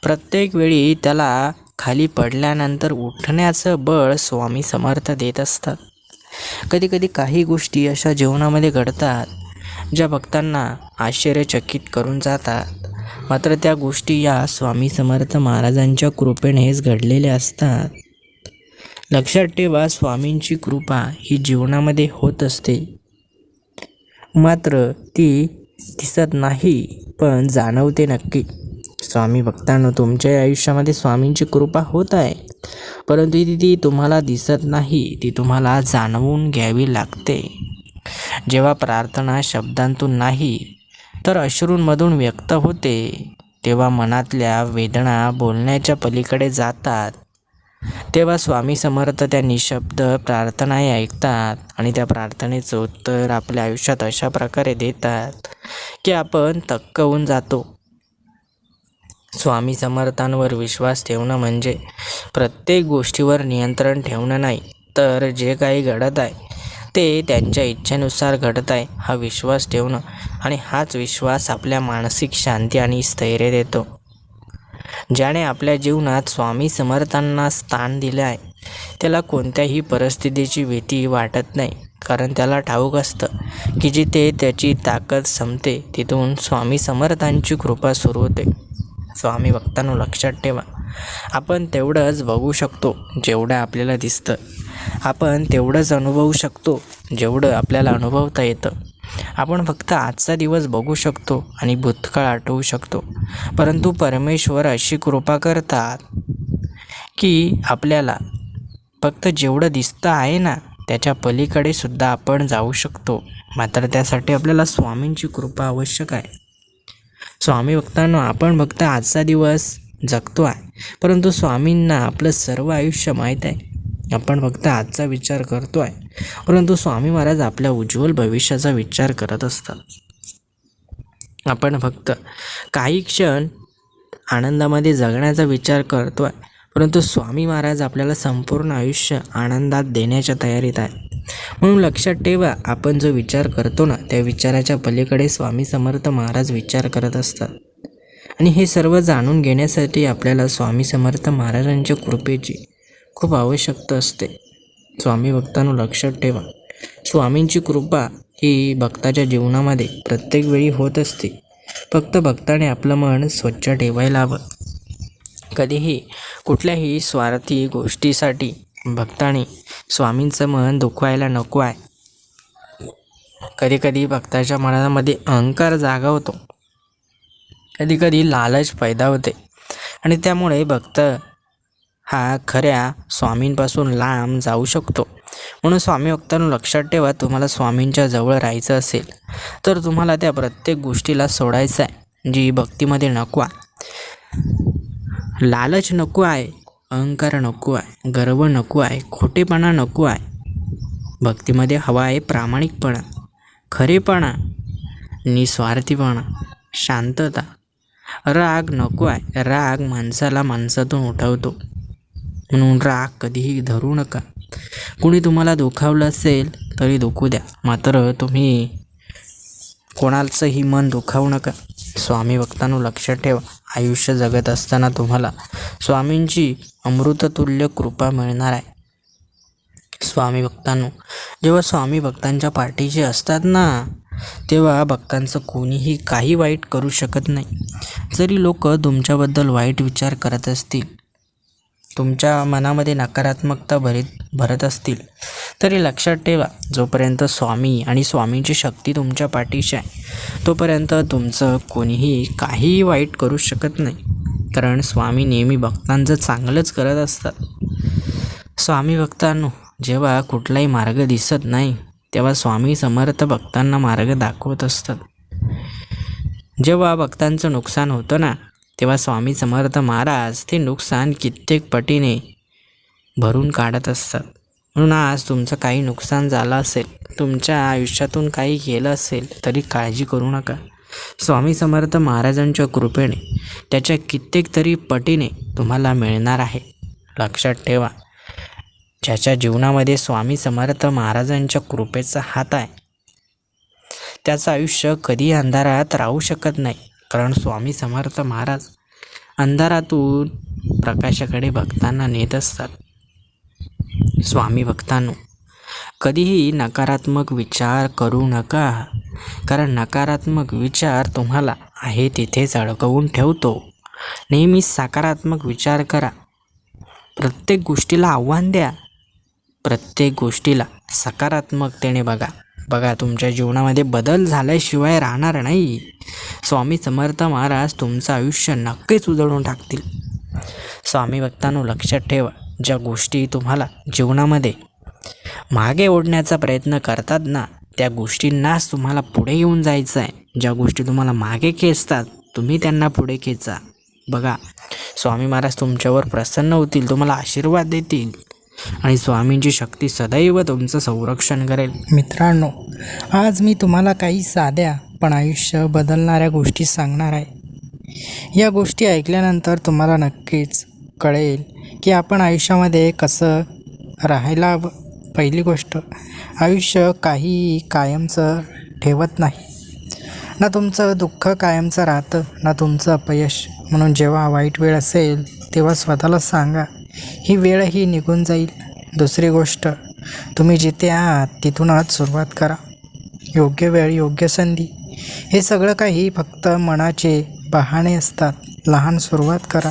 प्रत्येक वेळी त्याला खाली पडल्यानंतर उठण्याचं बळ स्वामी समर्थ देत असतात. कधीकधी काही गोष्टी अशा जीवनामध्ये घडतात ज्या भक्तांना आश्चर्यचकित करून जातात, मात्र त्या गोष्टी या स्वामी समर्थ महाराजांच्या कृपेनेच घडलेल्या असतात. लक्षात ठेवा, स्वामींची कृपा ही जीवनामध्ये होत असते, मात्र ती दिसत नाही, पण जाणवते नक्की. स्वामी भक्तांनो, तुमच्या आयुष्यामध्ये स्वामींची कृपा होत आहे, परंतु ती तुम्हाला दिसत नाही, ती तुम्हाला जाणवून घ्यावी लागते. जेव्हा प्रार्थना शब्दांतून नाही तर अश्रूंमधून व्यक्त होते, तेव्हा मनातल्या वेदना बोलण्याच्या पलीकडे जातात. तेव्हा स्वामी समर्थ त्या निशब्द प्रार्थनाही ऐकतात आणि त्या प्रार्थनेचं उत्तर आपल्या आयुष्यात अशा प्रकारे देतात की आपण थक्क होऊन जातो. स्वामी समर्थांवर विश्वास ठेवणं म्हणजे प्रत्येक गोष्टीवर नियंत्रण ठेवणं नाही, तर जे काही घडत आहे ते त्यांच्या इच्छेनुसार घडत आहे हा विश्वास ठेवणं, आणि हाच विश्वास आपल्या मानसिक शांती आणि स्थैर्य देतो. ज्याने आपल्या जीवनात स्वामी समर्थांना स्थान दिले आहे त्याला कोणत्याही परिस्थितीची भीती वाटत नाही, कारण त्याला ठाऊक असतं की जिथे त्याची ताकद संपते तिथून स्वामी समर्थांची कृपा सुरू होते. स्वामी भक्तांनो, लक्षात ठेवा, आपण तेवढंच बघू शकतो जेवढं आपल्याला दिसतं, आपण तेवढंच अनुभवू शकतो जेवढं आपल्याला अनुभवता येतं. आपण फक्त आजचा दिवस बघू शकतो आणि भूतकाळ आठवू शकतो, परंतु परमेश्वर अशी कृपा करतात की आपल्याला फक्त जेवढं दिसतं आहे ना त्याच्या पलीकडे सुद्धा आपण जाऊ शकतो, मात्र त्यासाठी आपल्याला स्वामींची कृपा आवश्यक आहे. स्वामी भक्तांनो, आपण फक्त आजचा दिवस जगतो आहे, परंतु स्वामींना आपलं सर्व आयुष्य माहीत आहे. आपण फक्त आजचा विचार करतो आहे, परंतु स्वामी महाराज आपल्या उज्ज्वल भविष्याचा विचार करत असतात. आपण फक्त काही क्षण आनंदामध्ये जगण्याचा विचार करतो आहे, परंतु स्वामी महाराज आपल्याला संपूर्ण आयुष्य आनंदात देण्याच्या तयारीत आहे. म्हणून लक्षात ठेवा, आपण जो विचार करतो ना त्या विचाराच्या पलीकडे स्वामी समर्थ महाराज विचार करत असतात, आणि हे सर्व जाणून घेण्यासाठी आपल्याला स्वामी समर्थ महाराजांच्या कृपेची खूप आवश्यकता असते. स्वामी भक्तांनो, लक्षात ठेवा, स्वामींची कृपा ही भक्ताच्या जीवनामध्ये प्रत्येक वेळी होत असते, फक्त भक्ताने आपलं मन स्वच्छ ठेवायला हवं. कधीही कुठल्याही स्वार्थी गोष्टीसाठी भक्ताने स्वामींचं मन दुखवायला नको आहे. कधीकधी भक्ताच्या मनामध्ये अहंकार जागा होतो, कधीकधी लालच पैदा होते, आणि त्यामुळे भक्त हा खऱ्या स्वामींपासून लांब जाऊ शकतो. म्हणून स्वामी भक्तांनो, लक्षात ठेवा, तुम्हाला स्वामींच्या जवळ राहायचं असेल तर तुम्हाला त्या प्रत्येक गोष्टीला सोडायचं आहे जी भक्तीमध्ये नको आहे. लालच नको आहे, अहंकार नको आहे, गर्व नको आहे, खोटेपणा नको आहे. भक्तीमध्ये हवा आहे प्रामाणिकपणा, खरेपणा, निस्वार्थीपणा, शांतता. राग नको आहे, राग माणसाला माणसातून उठवतो, म्हणून राग कधीही धरू नका. कुणी तुम्हाला दुखावलं असेल तरी दुखू द्या, मात्र तुम्ही कोणाचंही मन दुखावू नका. स्वामी भक्तांनो, लक्षात ठेवा, आयुष्य जगत असताना तुम्हाला स्वामींची अमृततुल्य कृपा मिळणार आहे. स्वामी भक्तांनो, जेव्हा स्वामी भक्तांच्या पाठीशी असतात ना तेव्हा भक्तांचं कोणीही काही वाईट करू शकत नाही. जरी लोक तुमच्याबद्दल वाईट विचार करत असतील, तुमच्या मनामध्ये नकारात्मकता भरत असतील, तरी लक्षात ठेवा, जोपर्यंत स्वामी आणि स्वामींची शक्ती तुमच्या पाठीशी आहे तोपर्यंत तुमचं कोणीही काहीही वाईट करू शकत नाही, कारण स्वामी नेहमी भक्तांचं चांगलंच करत असतात. स्वामी भक्तांनो, जेव्हा कुठलाही मार्ग दिसत नाही तेव्हा स्वामी समर्थ भक्तांना मार्ग दाखवत असतात. जेव्हा भक्तांचं नुकसान होतं ना तेव्हा स्वामी समर्थ महाराज ते नुकसान कित्येक पटीने भरून काढत असतात. म्हणून आज तुमचं काही नुकसान झालं असेल, तुमच्या आयुष्यातून काही गेलं असेल तरी काळजी करू नका. स्वामी समर्थ महाराजांच्या कृपेने त्याच्या कित्येक तरी पटीने तुम्हाला मिळणार आहे. लक्षात ठेवा, ज्याच्या जीवनामध्ये स्वामी समर्थ महाराजांच्या कृपेचा हात आहे त्याचं आयुष्य कधी अंधारात राहू शकत नाही. कारण स्वामी समर्थ महाराज अंधारातून प्रकाशाकडे भक्तांना नेत असतात. स्वामी भक्तांनो, कधीही नकारात्मक विचार करू नका, कारण नकारात्मक विचार तुम्हाला आहे तिथेच अडकवून ठेवतो. नेहमी सकारात्मक विचार करा. प्रत्येक गोष्टीला आव्हान द्या, प्रत्येक गोष्टीला सकारात्मकतेने बघा तुमच्या जीवनामध्ये बदल झाल्याशिवाय राहणार नाही. स्वामी समर्थ महाराज तुमचं आयुष्य नक्कीच उजळून टाकतील. स्वामी भक्तांनो, लक्षात ठेवा, ज्या गोष्टी तुम्हाला जीवनामध्ये मागे ओढण्याचा प्रयत्न करतात ना त्या गोष्टींनाच तुम्हाला पुढे येऊन जायचं आहे. ज्या गोष्टी तुम्हाला मागे खेचतात तुम्ही त्यांना पुढे खेचा. बघा, स्वामी महाराज तुमच्यावर प्रसन्न होतील, तुम्हाला आशीर्वाद देतील आणि स्वामींची शक्ती सदैव तुमचं संरक्षण करेल. मित्रांनो, आज मी तुम्हाला काही साध्या पण आयुष्य बदलणाऱ्या गोष्टी सांगणार आहे. या गोष्टी ऐकल्यानंतर तुम्हाला नक्कीच कळेल की आपण आयुष्यामध्ये कसं राहायला हवं. पहिली गोष्ट, आयुष्य काही कायमचं ठेवत नाही. ना तुमचं दुःख कायमचं राहतं, ना तुमचं अपयश. म्हणून जेव्हा वाईट वेळ असेल तेव्हा स्वतःला सांगा, ही वेळ ही निघून जाईल. दुसरी गोष्ट, तुम्ही जिथे आहात तिथूनच सुरुवात करा. योग्य वेळ, योग्य संधी, हे सगळं काही फक्त मनाचे बहाणे असतात. लहान सुरुवात करा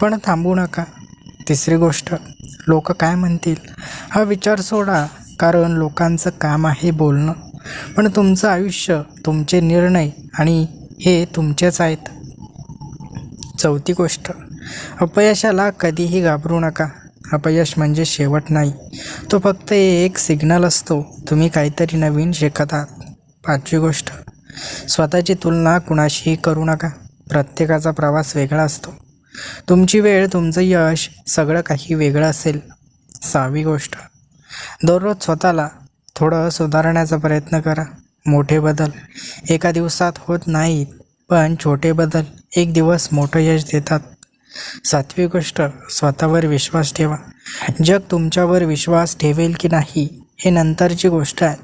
पण थांबू नका. तिसरी गोष्ट, लोक काय म्हणतील हा विचार सोडा, कारण लोकांचं काम आहे बोलणं, पण तुमचं आयुष्य, तुमचे निर्णय आणि हे तुमचेच आहेत. चौथी गोष्ट, अपयशाला कधीही घाबरू नका. अपयश म्हणजे शेवट नाही, तो फक्त एक सिग्नल असतो, तुम्ही काहीतरी नवीन शिकत आहात. पाचवी गोष्ट, स्वतःची तुलना कुणाशीही करू नका. प्रत्येकाचा प्रवास वेगळा असतो. तुमची वेळ, तुमचं यश, सगळं काही वेगळं असेल. सहावी गोष्ट, दररोज स्वतःला थोडं सुधारण्याचा प्रयत्न करा. मोठे बदल एका दिवसात होत नाहीत, पण छोटे बदल एक दिवस मोठं यश देतात. सातवी गोष्ट, स्वतःवर विश्वास ठेवा. जग तुमच्यावर विश्वास ठेवेल की नाही हे नंतरची गोष्ट आहे.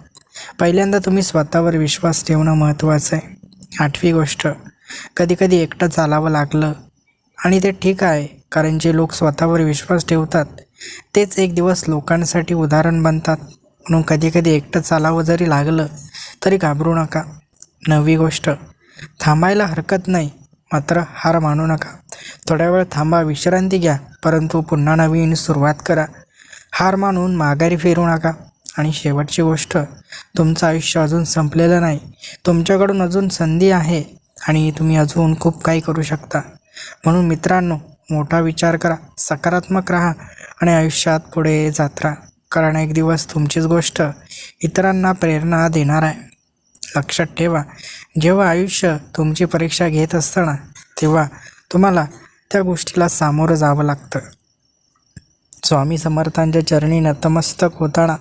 पहिल्यांदा तुम्ही स्वतःवर विश्वास ठेवणं महत्त्वाचं आहे. आठवी गोष्ट, कधीकधी एकटं चालावं लागलं आणि ते ठीक आहे, कारण जे लोक स्वतःवर विश्वास ठेवतात तेच एक दिवस लोकांसाठी उदाहरण बनतात. म्हणून कधीकधी एकटं चालावं जरी लागलं तरी घाबरू नका. नववी गोष्ट, थांबायला हरकत नाही, मात्र हार मानू नका. थोड्या वेळ थांबा, विश्रांती घ्या, परंतु पुन्हा नवीन सुरुवात करा. हार मानून माघारी फिरू नका. आणि शेवटची गोष्ट, तुमचं आयुष्य अजून संपलेलं नाही, तुमच्याकडून अजून संधी आहे आणि तुम्ही अजून खूप काही करू शकता. म्हणून मित्रांनो, मोठा विचार करा, सकारात्मक राहा आणि आयुष्यात पुढे जात राहा, कारण एक दिवस तुमचीच गोष्ट इतरांना प्रेरणा देणार आहे. लक्षात ठेवा, जेव्हा आयुष्य तुमची परीक्षा घेत असताना तेव्हा तुम्हाला त्या गोष्टीला सामोरं जावं लागतं. स्वामी समर्थांच्या चरणी नतमस्तक होताना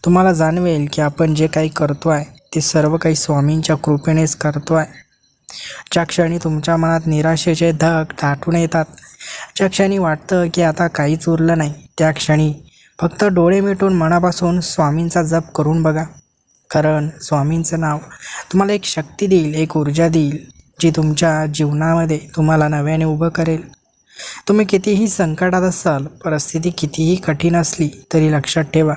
तुम्हाला जाणवेल की आपण जे काही करतो आहे ते सर्व काही स्वामींच्या कृपेनेच करतो आहे. ज्या क्षणी तुमच्या मनात निराशेचे धग दाटून येतात, ज्या क्षणी वाटतं की आता काहीच उरलं नाही, त्या क्षणी फक्त डोळे मिटून मनापासून स्वामींचा जप करून बघा. कारण स्वामींचं नाव तुम्हाला एक शक्ती देईल, एक ऊर्जा देईल, जी तुमच्या जीवनामध्ये तुम्हाला नव्याने उभं करेल. तुम्ही कितीही संकटात असाल, परिस्थिती कितीही कठीण असली तरी लक्षात ठेवा,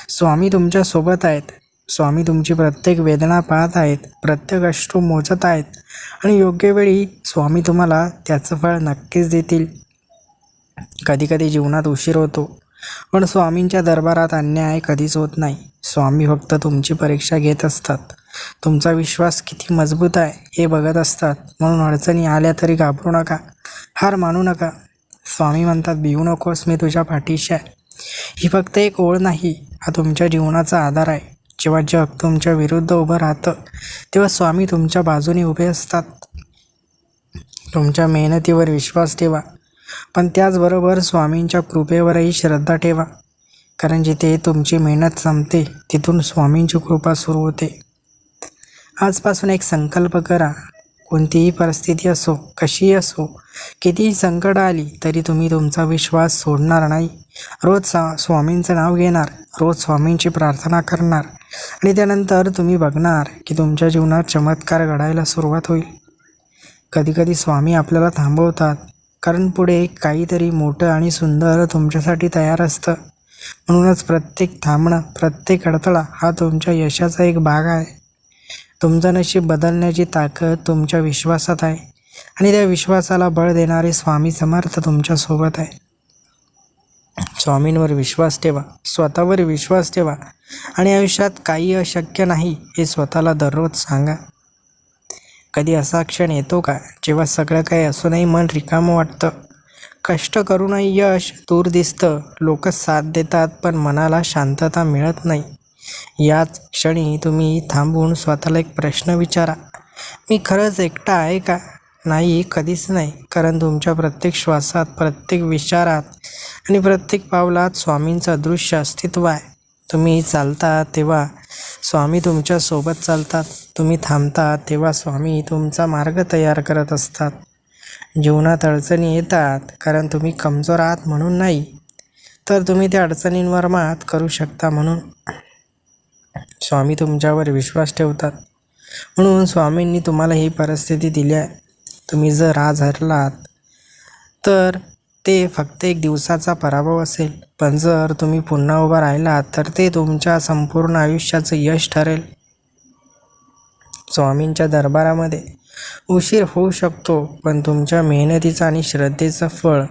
स्वामी तुमच्यासोबत आहेत. स्वामी तुमची प्रत्येक वेदना पाहत आहेत, प्रत्येक अश्रू मोजत आहेत आणि योग्य वेळी स्वामी तुम्हाला त्याचं फळ नक्कीच देतील. कधीकधी जीवनात उशीर होतो, पण स्वामींच्या दरबारात अन्याय कधीच होत नाही. स्वामी फक्त तुमची परीक्षा घेत असतात, तुमचा विश्वास किती मजबूत आहे हे बघत असतात. म्हणून अडचणी आल्या तरी घाबरू नका, हार मानू नका. स्वामी म्हणतात, भिवू नकोस, मी तुझ्या पाठीशी आहे. ही फक्त एक ओळ नाही, हा तुमच्या जीवनाचा आधार आहे. जेव्हा जग तुमच्या विरुद्ध उभं राहतं तेव्हा स्वामी तुमच्या बाजूने उभे असतात. तुमच्या मेहनतीवर विश्वास ठेवा, पण त्याचबरोबर स्वामींच्या कृपेवरही श्रद्धा ठेवा. कारण जिथे तुमची मेहनत संपते तिथून स्वामींची कृपा सुरू होते. आजपासून एक संकल्प करा. कोणतीही परिस्थिती असो, कशीही असो, कितीही संकट आली तरी तुम्ही तुमचा विश्वास सोडणार नाही. रोज स्वामींचं नाव घेणार, रोज स्वामींची प्रार्थना करणार आणि त्यानंतर तुम्ही बघणार की तुमच्या जीवनात चमत्कार घडायला सुरुवात होईल. कधीकधी स्वामी आपल्याला थांबवतात, कारण पुढे काहीतरी मोठं आणि सुंदर तुमच्यासाठी तयार असतं. म्हणूनच प्रत्येक थांबणं, प्रत्येक अडथळा हा तुमच्या यशाचा एक भाग आहे. तुमचं नशीब बदलण्याची ताकद तुमच्या विश्वासात आहे आणि त्या विश्वासाला बळ देणारे स्वामी समर्थ तुमच्यासोबत आहे. स्वामींवर विश्वास ठेवा, स्वतःवर विश्वास ठेवा आणि आयुष्यात काही अशक्य नाही हे स्वतःला दररोज सांगा. कधी असा क्षण येतो का जेव्हा सगळं काही असूनही मन रिकामं वाटतं? कष्ट करूनही यश दूर दिसतं, लोक साथ देतात पण मनाला शांतता मिळत नाही. याच क्षणी तुम्ही थांबून स्वतःला एक प्रश्न विचारा, मी खरंच एकटा आहे का? नाही, कधीच नाही. कारण तुमच्या प्रत्येक श्वासात, प्रत्येक विचारात आणि प्रत्येक पावलात स्वामींचं अदृश्य अस्तित्व आहे. तुम्ही चालता तेव्हा स्वामी तुमच्यासोबत चालतात. तुम्ही थांबता तेव्हा स्वामी तुमचा मार्ग तयार करत असतात. जीवनात अडचणी येतात कारण तुम्ही कमजोर आहात म्हणून नाही, तर तुम्ही त्या अडचणींवर मात करू शकता म्हणून. स्वामी तुमच्यावर विश्वास ठेवतात, म्हणून स्वामींनी तुम्हाला ही परिस्थिती दिली आहे. तुम्ही जर आज हरलात तर ते फक्त एक दिवसाचा पराभव असेल, पण जर तुम्ही पुन्हा उभा राहिलात तर ते तुमच्या संपूर्ण आयुष्याचं यश ठरेल. स्वामींच्या दरबारामध्ये उशीर होऊ शकतो, पण तुमच्या मेहनतीचं आणि श्रद्धेचं फळ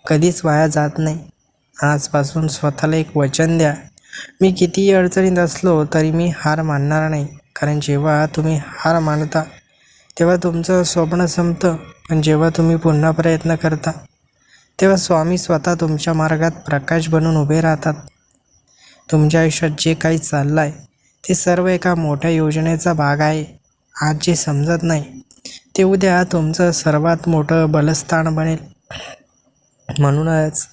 कधीच वाया जात नाही. आजपासून स्वतःला एक वचन द्या, मी कितीही अडचणीत असलो तरी मी हार मानणार नाही. कारण जेव्हा तुम्ही हार मानता तेव्हा तुमचं स्वप्न संपतं, पण जेव्हा तुम्ही पुन्हा प्रयत्न करता तेव्हा स्वामी स्वतः तुमच्या मार्गात प्रकाश बनून उभे राहतात. तुमच्या आयुष्यात जे काही चाललं आहे ते सर्व एका मोठ्या योजनेचा भाग आहे. आज जे समजत नाही ते उद्या तुमचं सर्वात मोठं बलस्थान बनेल. म्हणूनच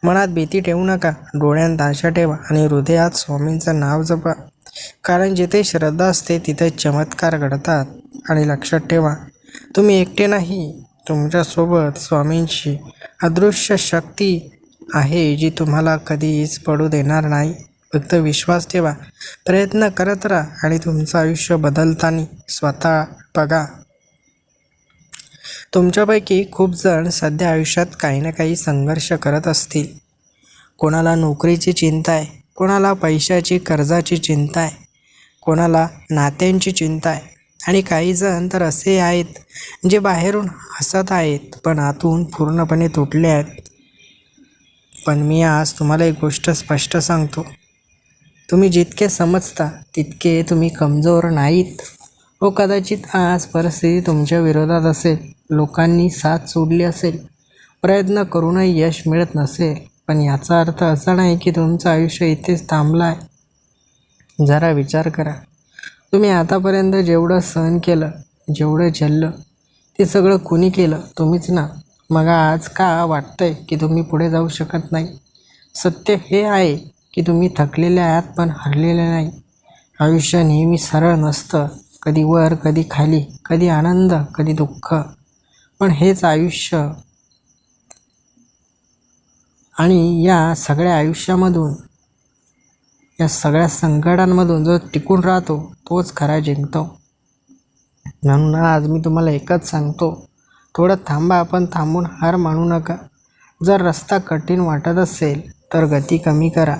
मनात भीती ठेवू नका, डोळ्यात आशा ठेवा आणि हृदयात स्वामींचं नाव जपा. कारण जिथे श्रद्धा असते तिथे चमत्कार घडतात. आणि लक्षात ठेवा, तुम्ही एकटे नाही, तुमच्यासोबत स्वामींची अदृश्य शक्ती आहे जी तुम्हाला कधीच पडू देणार नाही. फक्त विश्वास ठेवा, प्रयत्न करत राहा आणि तुमचं आयुष्य बदलताना स्वतः बघा. तुमच्यापैकी खूप जण सध्या आयुष्यात काही ना काही संघर्ष करत असतील. कोणाला नोकरीची चिंता आहे, कोणाला पैशाची कर्जाची चिंता आहे, कोणाला नात्यांची चिंता आहे आणि काही जण तर असे आहेत जे बाहेरून हसत आहेत पण आतून पूर्णपणे तुटले आहेत. पण मी आज तुम्हाला एक गोष्ट स्पष्ट सांगतो, तुम्ही जितके समजता तितके तुम्ही कमजोर नाहीत. कदाचित आज परिस्थिती तुमच्या विरोधात असेल, लोकांनी साथ सोडली असेल, प्रयत्न करूनही यश मिळत नसेल, पण याचा अर्थ असा नाही की तुमचं आयुष्य इथेच थांबलं आहे. जरा विचार करा, तुम्ही आतापर्यंत जेवढं सहन केलं, जेवढं झेललं, ते सगळं कुणी केलं? तुम्हीच ना. मग आज का वाटतंय की तुम्ही पुढे जाऊ शकत नाही? सत्य हे आहे की तुम्ही थकलेले आहात पण हरलेले नाही. आयुष्य नेहमी सरळ नसतं, कधी वर, कधी खाली, कधी आनंद, कधी दुःख, पण हेच आयुष्य. आणि या सगळ्या आयुष्यामधून, या सगळ्या संकटांमधून जो टिकून राहतो तोच खरा जिंकतो. म्हणून आज मी तुम्हाला एकच सांगतो, थोडं थांबा, पण थांबून हार मानू नका. जर रस्ता कठीण वाटत असेल तर गती कमी करा,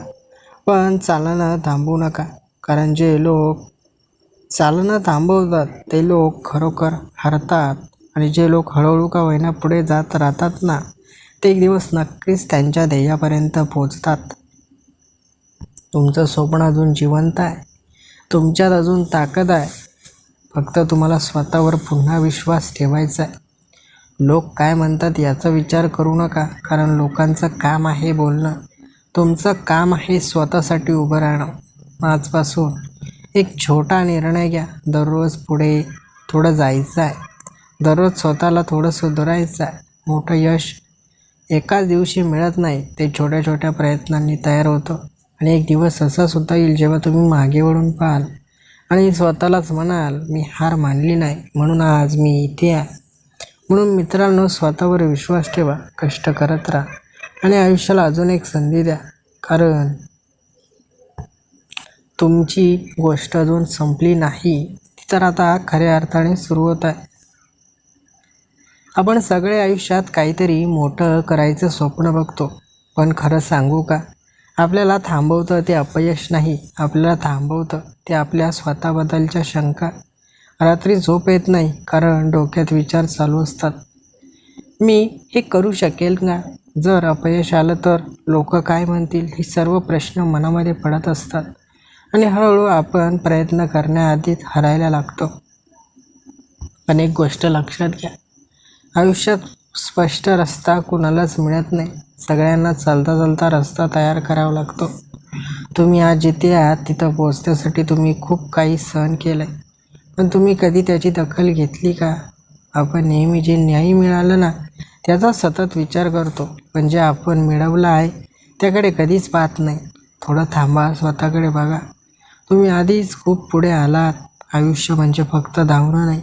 पण चालणं थांबवू नका. कारण जे लोक चालणं थांबवतात ते लोक खरोखर हरतात आणि जे लोक हळूहळू का होईना पुढे जात राहतात ना, ते एक दिवस नक्कीच त्यांच्या ध्येयापर्यंत पोचतात. तुमचं स्वप्न अजून जिवंत आहे, तुमच्यात अजून ताकद आहे. फक्त तुम्हाला स्वतःवर पुन्हा विश्वास ठेवायचा आहे. लोक काय म्हणतात याचा विचार करू नका, कारण लोकांचं काम आहे बोलणं, तुमचं काम आहे स्वतःसाठी उभं राहणं. आजपासून एक छोटा निर्णय घ्या. दररोज पुढे थोडं जायचं आहे. दररोज स्वतःला थोडं सुधारायचं आहे. मोठं यश एकाच दिवशी मिळत नाही, ते छोट्या छोट्या प्रयत्नांनी तयार होतं. आणि एक दिवस असा सुद्धा येईल जेव्हा तुम्ही मागे वळून पाहाल आणि स्वतःलाच म्हणाल, मी हार मानली नाही म्हणून आज मी इथे आहे. म्हणून मित्रांनो, स्वतःवर विश्वास ठेवा, कष्ट करत राहा आणि आयुष्याला अजून एक संधी द्या. कारण तुमची गोष्ट अजून संपली नाही, ती तर आता खऱ्या अर्थाने सुरू होत आहे. आपण सगळे आयुष्यात काहीतरी मोठं करायचं स्वप्न बघतो, पण खरं सांगू का, आपल्याला थांबवतं ते अपयश नाही, आपल्याला थांबवतं ते आपल्या स्वतःबद्दलच्या शंका. रात्री झोप येत नाही कारण डोक्यात विचार चालू असतात. मी हे करू शकेल का? जर अपयश आलं तर लोक काय म्हणतील? हे सर्व प्रश्न मनामध्ये पडत असतात आणि हळूहळू आपण प्रयत्न करण्याआधीच हरायला लागतो. पण एक गोष्ट लक्षात घ्या, आयुष्यात स्पष्ट रस्ता कुणालाच मिळत नाही. सगळ्यांना चालता चालता रस्ता तयार करावा लागतो. तुम्ही आज जिथे आहात तिथं पोहोचण्यासाठी तुम्ही खूप काही सहन केलं आहे, पण तुम्ही कधी त्याची दखल घेतली का? आपण नेहमी जे न्याय मिळालं ना त्याचा सतत विचार करतो, पण जे आपण मिळवलं आहे त्याकडे कधीच पाहत नाही. थोडं थांबा, स्वतःकडे बघा. तुम्ही आधीच खूप पुढे आलात. आयुष्य म्हणजे फक्त धावणं नाही,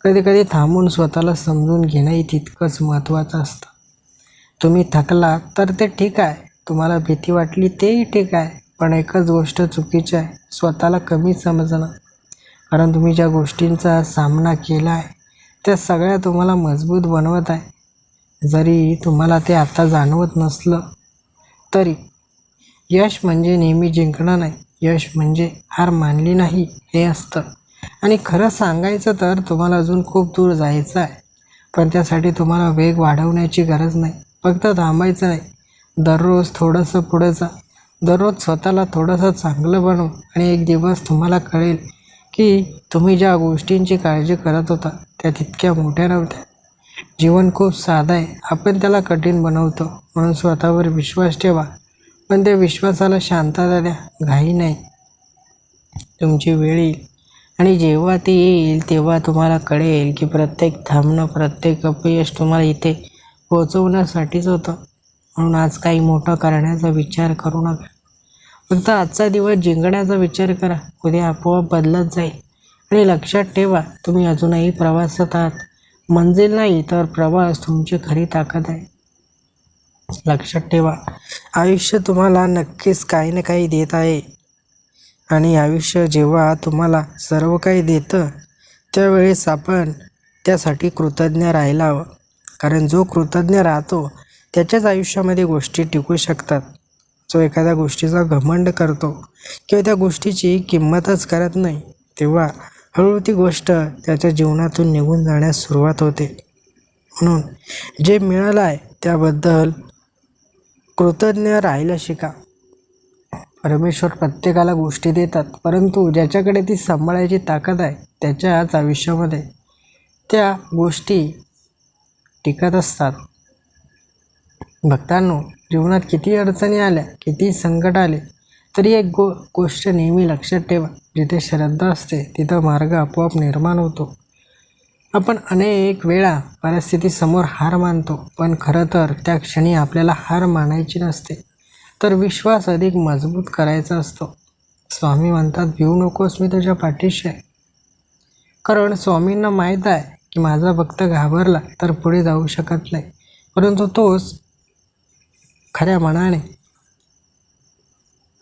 कधी कधी थांबून स्वतःला समजून घेणंही तितकंच महत्त्वाचं असतं. तुम्ही थकला तर ते ठीक आहे, तुम्हाला भीती वाटली तेही ठीक आहे, पण एकच गोष्ट चुकीची आहे, स्वतःला कमी समजणं. कारण तुम्ही ज्या गोष्टींचा सामना केला आहे त्या सगळ्या तुम्हाला मजबूत बनवत आहे. जरी तुम्हाला ते आता जाणवत नसलं तरी. यश म्हणजे नेहमी जिंकणं नाही, यश म्हणजे हार मानली नाही हे असतं. आणि खरं सांगायचं तर तुम्हाला अजून खूप दूर जायचं आहे, पण त्यासाठी तुम्हाला वेग वाढवण्याची गरज नाही, फक्त थांबायचं नाही. दररोज थोडंसं पुढे जा, दररोज स्वतःला थोडंसं चांगलं बनव आणि एक दिवस तुम्हाला कळेल की तुम्ही ज्या गोष्टींची काळजी करत होता त्या तितक्या मोठ्या नव्हत्या. जीवन खूप साधं आहे, आपण त्याला कठीण बनवतो. म्हणून स्वतःवर विश्वास ठेवा, पण त्या विश्वासाला शांतता द्या, घाई नाही. तुमची वेळ येईल आणि जेव्हा ती येईल तेव्हा तुम्हाला कळेल की प्रत्येक थांबणं, प्रत्येक अपयश तुम्हाला इथे पोहोचवण्यासाठीच होतं. म्हणून आज काही मोठं करण्याचा विचार करू नका, फक्त आजचा दिवस जिंकण्याचा विचार करा. उद्या आपोआप बदलत जाईल. आणि लक्षात ठेवा, तुम्ही अजूनही प्रवासात आहात, मंजिल नाही तर प्रवास तुमची खरी ताकद आहे. लक्षात ठेवा, आयुष्य तुम्हाला नक्कीच काही ना काही देत आहे. आणि आयुष्य जेव्हा तुम्हाला सर्व काही देतं त्यावेळेस आपण त्यासाठी कृतज्ञ राहायला हवं. कारण जो कृतज्ञ राहतो त्याच्याच आयुष्यामध्ये गोष्टी टिकू शकतात. जो एखाद्या गोष्टीचा घमंड करतो किंवा त्या गोष्टीची किंमतच करत नाही, तेव्हा हळूहळू ती गोष्ट त्याच्या जीवनातून निघून जाण्यास सुरुवात होते. म्हणून जे मिळालं आहे त्याबद्दल कृतज्ञ राहायला शिका. परमेश्वर प्रत्येकाला गोष्टी देतात, परंतु ज्याच्याकडे ती सांभाळायची ताकद आहे त्याच्याच आयुष्यामध्ये त्या गोष्टी टिकत असतात. भक्तांनो, जीवनात किती अडचणी आल्या, किती संकट आले, तरी एक गोष्ट नेहमी लक्षात ठेवा, जिथे श्रद्धा असते तिथं मार्ग आपोआप निर्माण होतो. आपण अनेक वेळा परिस्थितीसमोर हार मानतो, पण खरं तर त्या क्षणी आपल्याला हार मानायची नसते, तर विश्वास अधिक मजबूत करायचा असतो. स्वामी म्हणतात, भिवू नकोस, मी तुझ्या पाठीशी आहे. कारण स्वामींना माहीत आहे की माझा भक्त घाबरला तर पुढे जाऊ शकत नाही, परंतु तोच खऱ्या मनाने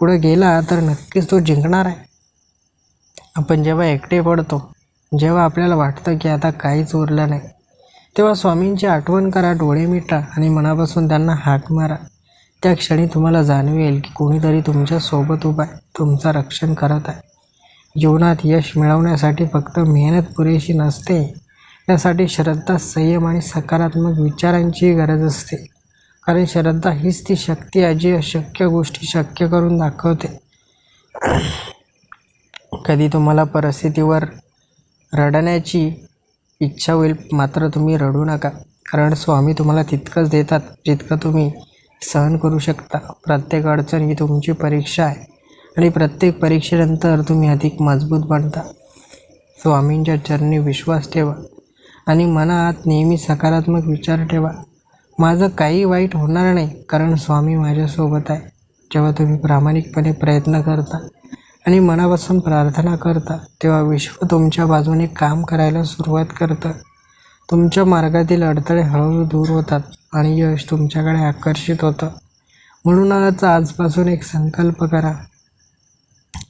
पुढे गेला तर नक्कीच तो जिंकणार आहे. आपण जेव्हा एकटे पडतो, जेव्हा आपल्याला वाटतं की आता काहीच उरलं नाही, तेव्हा स्वामींची आठवण करा, डोळे मिटा आणि मनापासून त्यांना हाक मारा. त्या क्षणी तुम्हाला जाणवेल की कोणीतरी तुमच्या सोबत उभा आहे, तुमचं रक्षण करत आहे. जीवनात यश मिळवण्यासाठी फक्त मेहनत पुरेशी नसते, त्यासाठी श्रद्धा, संयम आणि सकारात्मक विचारांची गरज असते. कारण श्रद्धा हीच ती शक्ती आहे जी अशक्य गोष्टी शक्य करून दाखवते. कधी तुम्हाला परिस्थितीवर रडण्याची इच्छा होईल, मात्र तुम्ही रडू नका, कारण स्वामी तुम्हाला तितकंच देतात जितकं तुम्ही सहन करू शकता. प्रत्येक अडचण ही तुमची परीक्षा आहे आणि प्रत्येक परीक्षेनंतर तुम्ही अधिक मजबूत बनता. स्वामींच्या चरणी विश्वास ठेवा आणि मनात नेहमी सकारात्मक विचार ठेवा. माझं काही वाईट होणार नाही, कारण स्वामी माझ्यासोबत आहे. जेव्हा तुम्ही प्रामाणिकपणे प्रयत्न करता आणि मनापासून प्रार्थना करता, तेव्हा विश्व तुमच्या बाजूने काम करायला सुरुवात करतं. तुमच्या मार्गातील अडथळे हळूहळू दूर होतात आणि यश तुमच्याकडे आकर्षित होतं. म्हणूनच आजपासून एक संकल्प करा.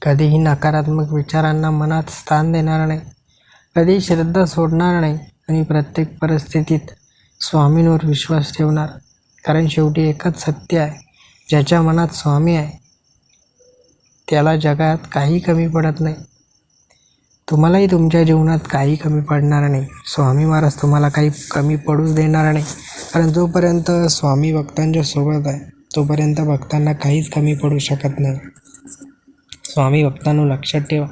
कधीही नकारात्मक विचारांना मनात स्थान देणार नाही, कधीही श्रद्धा सोडणार नाही आणि प्रत्येक परिस्थितीत स्वामींवर विश्वास ठेवणार. कारण शेवटी एकच सत्य आहे, ज्याच्या मनात स्वामी आहे त्याला जगात काही कमी पडत नाही. तुम्हालाही तुमच्या जीवनात काही कमी पडणार नाही. स्वामी महाराज तुम्हाला काही कमी पडूच देणार नाही, कारण जोपर्यंत स्वामी भक्तांच्या सोबत आहे तोपर्यंत भक्तांना काहीच कमी पडू शकत नाही. स्वामी भक्तांनो, लक्षात ठेवा,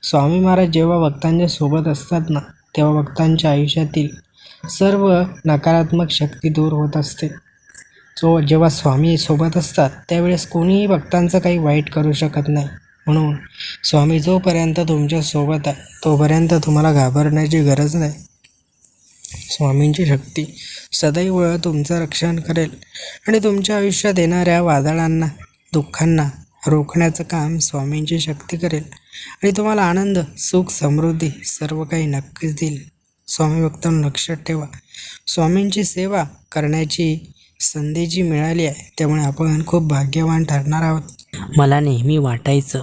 स्वामी महाराज जेव्हा भक्तांच्या सोबत असतात ना, तेव्हा भक्तांच्या आयुष्यातील सर्व नकारात्मक शक्ती दूर होत असते. जेव्हा स्वामी सोबत असतात त्यावेळेस कोणीही भक्तांचं काही वाईट करू शकत नाही. म्हणून स्वामी जोपर्यंत तुमच्या सोबत आहे तोपर्यंत तुम्हाला घाबरण्याची गरज नाही. स्वामींची शक्ती सदैव तुमचं रक्षण करेल आणि तुमच्या आयुष्यात येणाऱ्या वादळांना, दुःखांना रोखण्याचं काम स्वामींची शक्ती करेल आणि तुम्हाला आनंद, सुख, समृद्धी सर्व काही नक्कीच देईल. स्वामी भक्तांनो, लक्षात ठेवा, स्वामींची सेवा करण्याची संधी जी मिळाली आहे त्यामुळे आपण खूप भाग्यवान ठरणार आहोत. मला नेहमी वाटायचं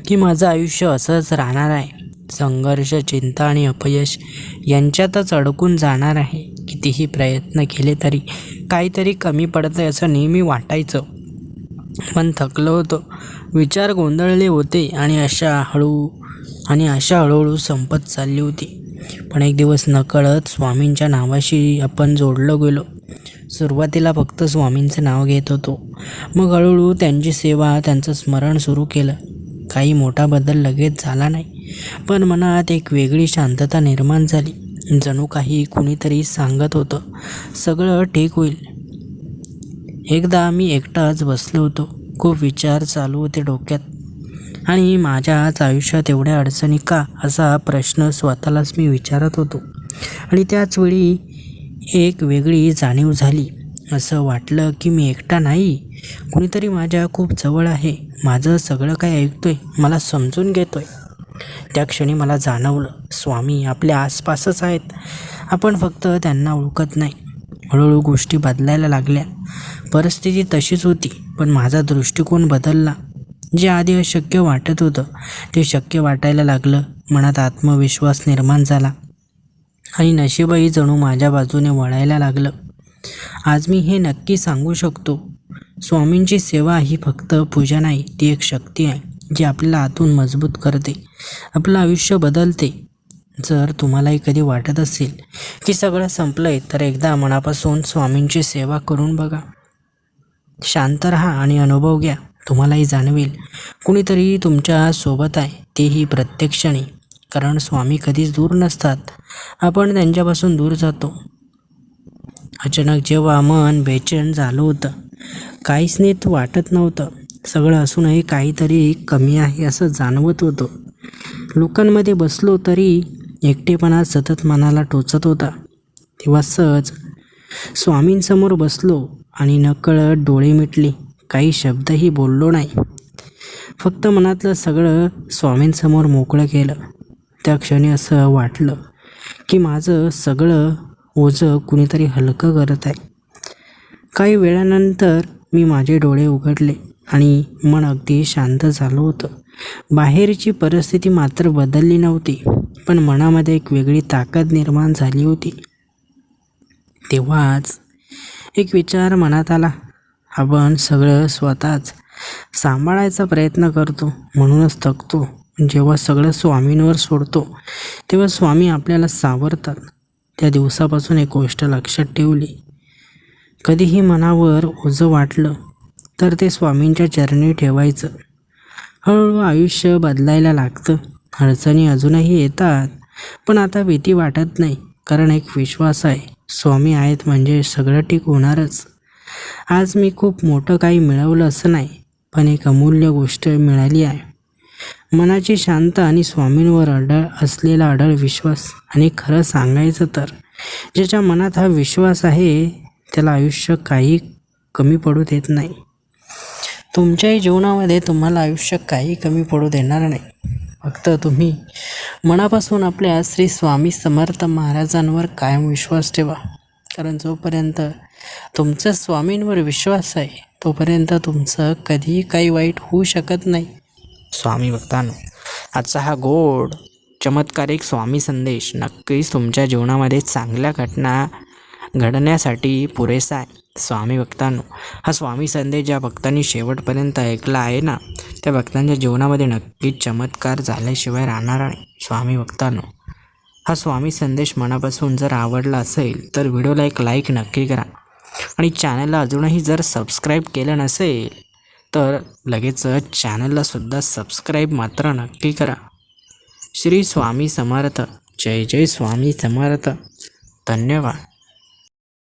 की माझं आयुष्य असंच राहणार आहे, संघर्ष, चिंता आणि अपयश यांच्यातच अडकून जाणार आहे. कितीही प्रयत्न केले तरी काहीतरी कमी पडतं आहे असं नेहमी वाटायचं. पण थकलो होतो, विचार गोंधळले होते आणि आशा हळूहळू संपत चालली होती. पण एक दिवस नकळत स्वामींच्या नावाशी आपण जोडलं गेलो. सुरुवातीला फक्त स्वामींचं नाव घेत होतो, मग हळूहळू त्यांची सेवा, त्यांचं स्मरण सुरू केलं. काही मोठा बदल लगेच झाला नाही, पण मनात एक वेगळी शांतता निर्माण झाली. जणू काही कुणीतरी सांगत होतं, सगळं ठीक होईल. एकदा मी एकटाच बसलो होतो. खूप विचार चालू होते डोक्यात आणि माझ्याच आयुष्यात एवढ्या अडचणी का, असा प्रश्न स्वतःलाच मी विचारत होतो. आणि त्याचवेळी एक वेगळी जाणीव झाली. असं वाटलं की मी एकटा नाही, कुणीतरी माझ्या खूप जवळ आहे, माझं सगळं काही ऐकतोय, मला समजून घेतोय. त्या क्षणी मला जाणवलं, स्वामी आपल्या आसपासच आहेत, आपण फक्त त्यांना ओळखत नाही. हळूहळू गोष्टी बदलायला लागल्या. परिस्थिती तशीच होती, पण माझा दृष्टिकोन बदलला. जे आधी अशक्य वाटत होतं ते शक्य वाटायला लागलं. मनात आत्मविश्वास निर्माण झाला आणि नशीबही जणू माझ्या बाजूने वळायला लागलं. आज मी हे नक्की सांगू शकतो, स्वामींची सेवा ही फक्त पूजा नाही, ती एक शक्ती आहे जी आपल्याला आतून मजबूत करते, आपलं आयुष्य बदलते. जर तुम्हालाही कधी वाटत असेल की सगळं संपलंय, तर एकदा मनापासून स्वामींची सेवा करून बघा. शांत राहा आणि अनुभव घ्या. तुम्हालाही जाणवेल कुणीतरी तुमच्या सोबत आहे, तेही प्रत्येक क्षणी. कारण स्वामी कधीच दूर नसतात, आपण त्यांच्यापासून दूर जातो. अचानक जेव्हा मन बेचैन झालं होतं, काहीच नीट वाटत नव्हतं, सगळं असूनही काहीतरी कमी आहे असं जाणवत होतं. लोकांमध्ये बसलो तरी एकटेपणा सतत मनाला टोचत होता. तेव्हा सहज स्वामींसमोर बसलो आणि नकळत डोळे मिटले. काही शब्दही बोललो नाही, फक्त मनातलं सगळं स्वामींसमोर मोकळं केलं. त्या क्षणी असं वाटलं की माझं सगळं ओझं कुणीतरी हलकं करत आहे. काही वेळानंतर मी माझे डोळे उघडले आणि मन अगदी शांत झालं होतं. बाहेरची परिस्थिती मात्र बदलली नव्हती, पण मनामध्ये एक वेगळी ताकद निर्माण झाली होती. तेव्हाच एक विचार मनात आला, आपण सगळं स्वतःच सांभाळायचा प्रयत्न करतो, म्हणूनच थकतो. जेव्हा सगळं स्वामींवर सोडतो तेव्हा स्वामी आपल्याला सावरतात. त्या दिवसापासून एक गोष्ट लक्षात ठेवली, कधीही मनावर ओझं वाटलं तर ते स्वामींच्या चरणी ठेवायचं. हळूहळू आयुष्य बदलायला लागतं. अडचणी अजूनही येतात, पण आता भीती वाटत नाही, कारण एक विश्वास आहे, स्वामी आहेत म्हणजे सगळं ठीक होणारच. आज मी खूप मोठं काही मिळवलं असं नाही, पण एक अमूल्य गोष्ट मिळाली आहे. मनाची शांत आणि स्वामींवर असलेला अढळ विश्वास. आणि खरं सांगायचं तर ज्याच्या मनात हा विश्वास आहे त्याला आयुष्य काही कमी पडू देत नाही. तुमच्याही जीवनामध्ये तुम्हाला आयुष्य काही कमी पडू देणार नाही. फक्त तुम्ही मनापासून आपल्या श्री स्वामी समर्थ महाराजांवर कायम विश्वास ठेवा. कारण जोपर्यंत तुमचा स्वामींवर विश्वास आहे तोपर्यंत तुमचं कधीही काही वाईट होऊ शकत नाही. स्वामी भक्तांनो, आजचा हा गोड चमत्कारिक स्वामी संदेश नक्कीच तुमच्या जीवनामध्ये चांगल्या घटना घडण्यासाठी पुरेसा आहे. स्वामी भक्तांनो, हा स्वामी संदेश ज्या भक्तांनी शेवटपर्यंत ऐकला आहे ना, त्या भक्तांच्या जीवनामध्ये नक्कीच चमत्कार झाल्याशिवाय राहणार नाही. स्वामी भक्तांनो, हा स्वामी संदेश मनापासून जर आवडला असेल तर व्हिडिओला एक लाईक नक्की करा. आणि चॅनलला अजूनही जर सबस्क्राईब केलं नसेल तर लगेचच चॅनललासुद्धा सबस्क्राईब मात्र नक्की करा. श्री स्वामी समर्थ. जय जय स्वामी समर्थ. धन्यवाद.